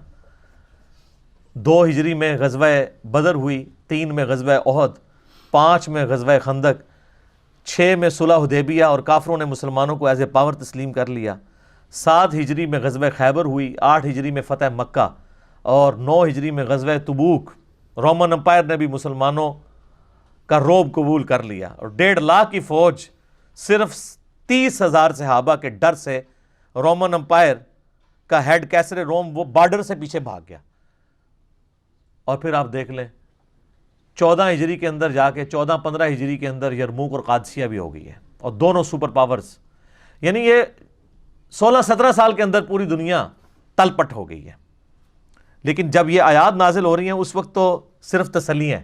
2 ہجری میں غزوہ بدر ہوئی، 3 میں غزوہ احد، 5 میں غزوہ خندق، 6 میں صلح حدیبیہ اور کافروں نے مسلمانوں کو ایز اے پاور تسلیم کر لیا، 7 ہجری میں غزوہ خیبر ہوئی، 8 ہجری میں فتح مکہ، اور 9 ہجری میں غزوہ تبوک۔ رومن امپائر نے بھی مسلمانوں کا روب قبول کر لیا، اور 1.5 لاکھ کی فوج صرف 30,000 صحابہ کے ڈر سے رومن امپائر کا ہیڈ کیسر روم وہ بارڈر سے پیچھے بھاگ گیا۔ اور پھر آپ دیکھ لیں 14 ہجری کے اندر جا کے 14-15 ہجری کے اندر یرموک اور قادسیہ بھی ہو گئی ہے، اور دونوں سپر پاورز، یعنی یہ 16-17 سال کے اندر پوری دنیا تل پٹ ہو گئی ہے۔ لیکن جب یہ آیات نازل ہو رہی ہیں اس وقت تو صرف تسلی ہیں۔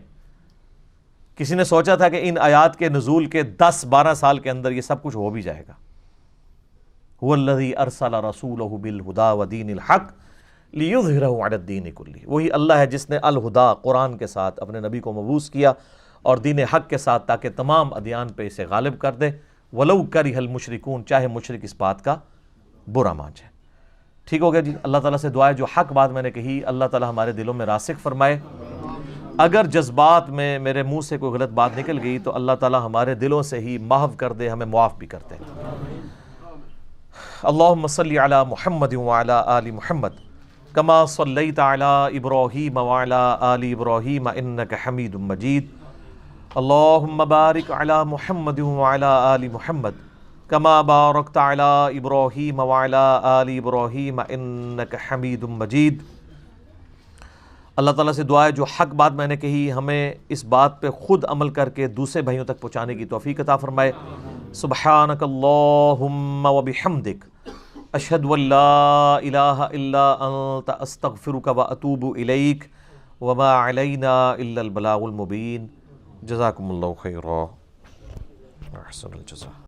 کسی نے سوچا تھا کہ ان آیات کے نزول کے 10-12 سال کے اندر یہ سب کچھ ہو بھی جائے گا۔ هو الذی ارسل رسولہ بالہدی ودین الحق لیظہرہ علی الدین کلہ، وہی اللہ ہے جس نے الہدا قرآن کے ساتھ اپنے نبی کو مبعوث کیا اور دین حق کے ساتھ، تاکہ تمام ادیان پہ اسے غالب کر دے، ولو کرہ المشرکون، چاہے مشرک اس بات کا برا مان جائے۔ ٹھیک ہو گیا جی۔ اللہ تعالیٰ سے دعا ہے جو حق بات میں نے کہی اللہ تعالیٰ ہمارے دلوں میں راسخ فرمائے۔ اگر جذبات میں میرے منہ سے کوئی غلط بات نکل گئی تو اللہ تعالیٰ ہمارے دلوں سے ہی محو کر دے، ہمیں معاف بھی کر دے۔ اللہم صلی علی محمد وعلی آل محمد کما صلیت علی ابراہیم وعلی آل ابراہیم انک حمید مجید۔ اللہم بارک علی محمد وعلی آل محمد کما بارکت علی ابراہیم وعلی آل ابراہیم انک حمید مجید۔ اللہ تعالیٰ سے دعا ہے جو حق بات میں نے کہی ہمیں اس بات پہ خود عمل کر کے دوسرے بھائیوں تک پہنچانے کی توفیق عطا فرمائے۔ سبحانک اللہم وبحمدک، اشہد ان لا الہ الا انت، استغفرک واتوب الیک، وما علینا الا البلاغ المبین۔ جزاکم اللہ خیرا، احسن الجزاء۔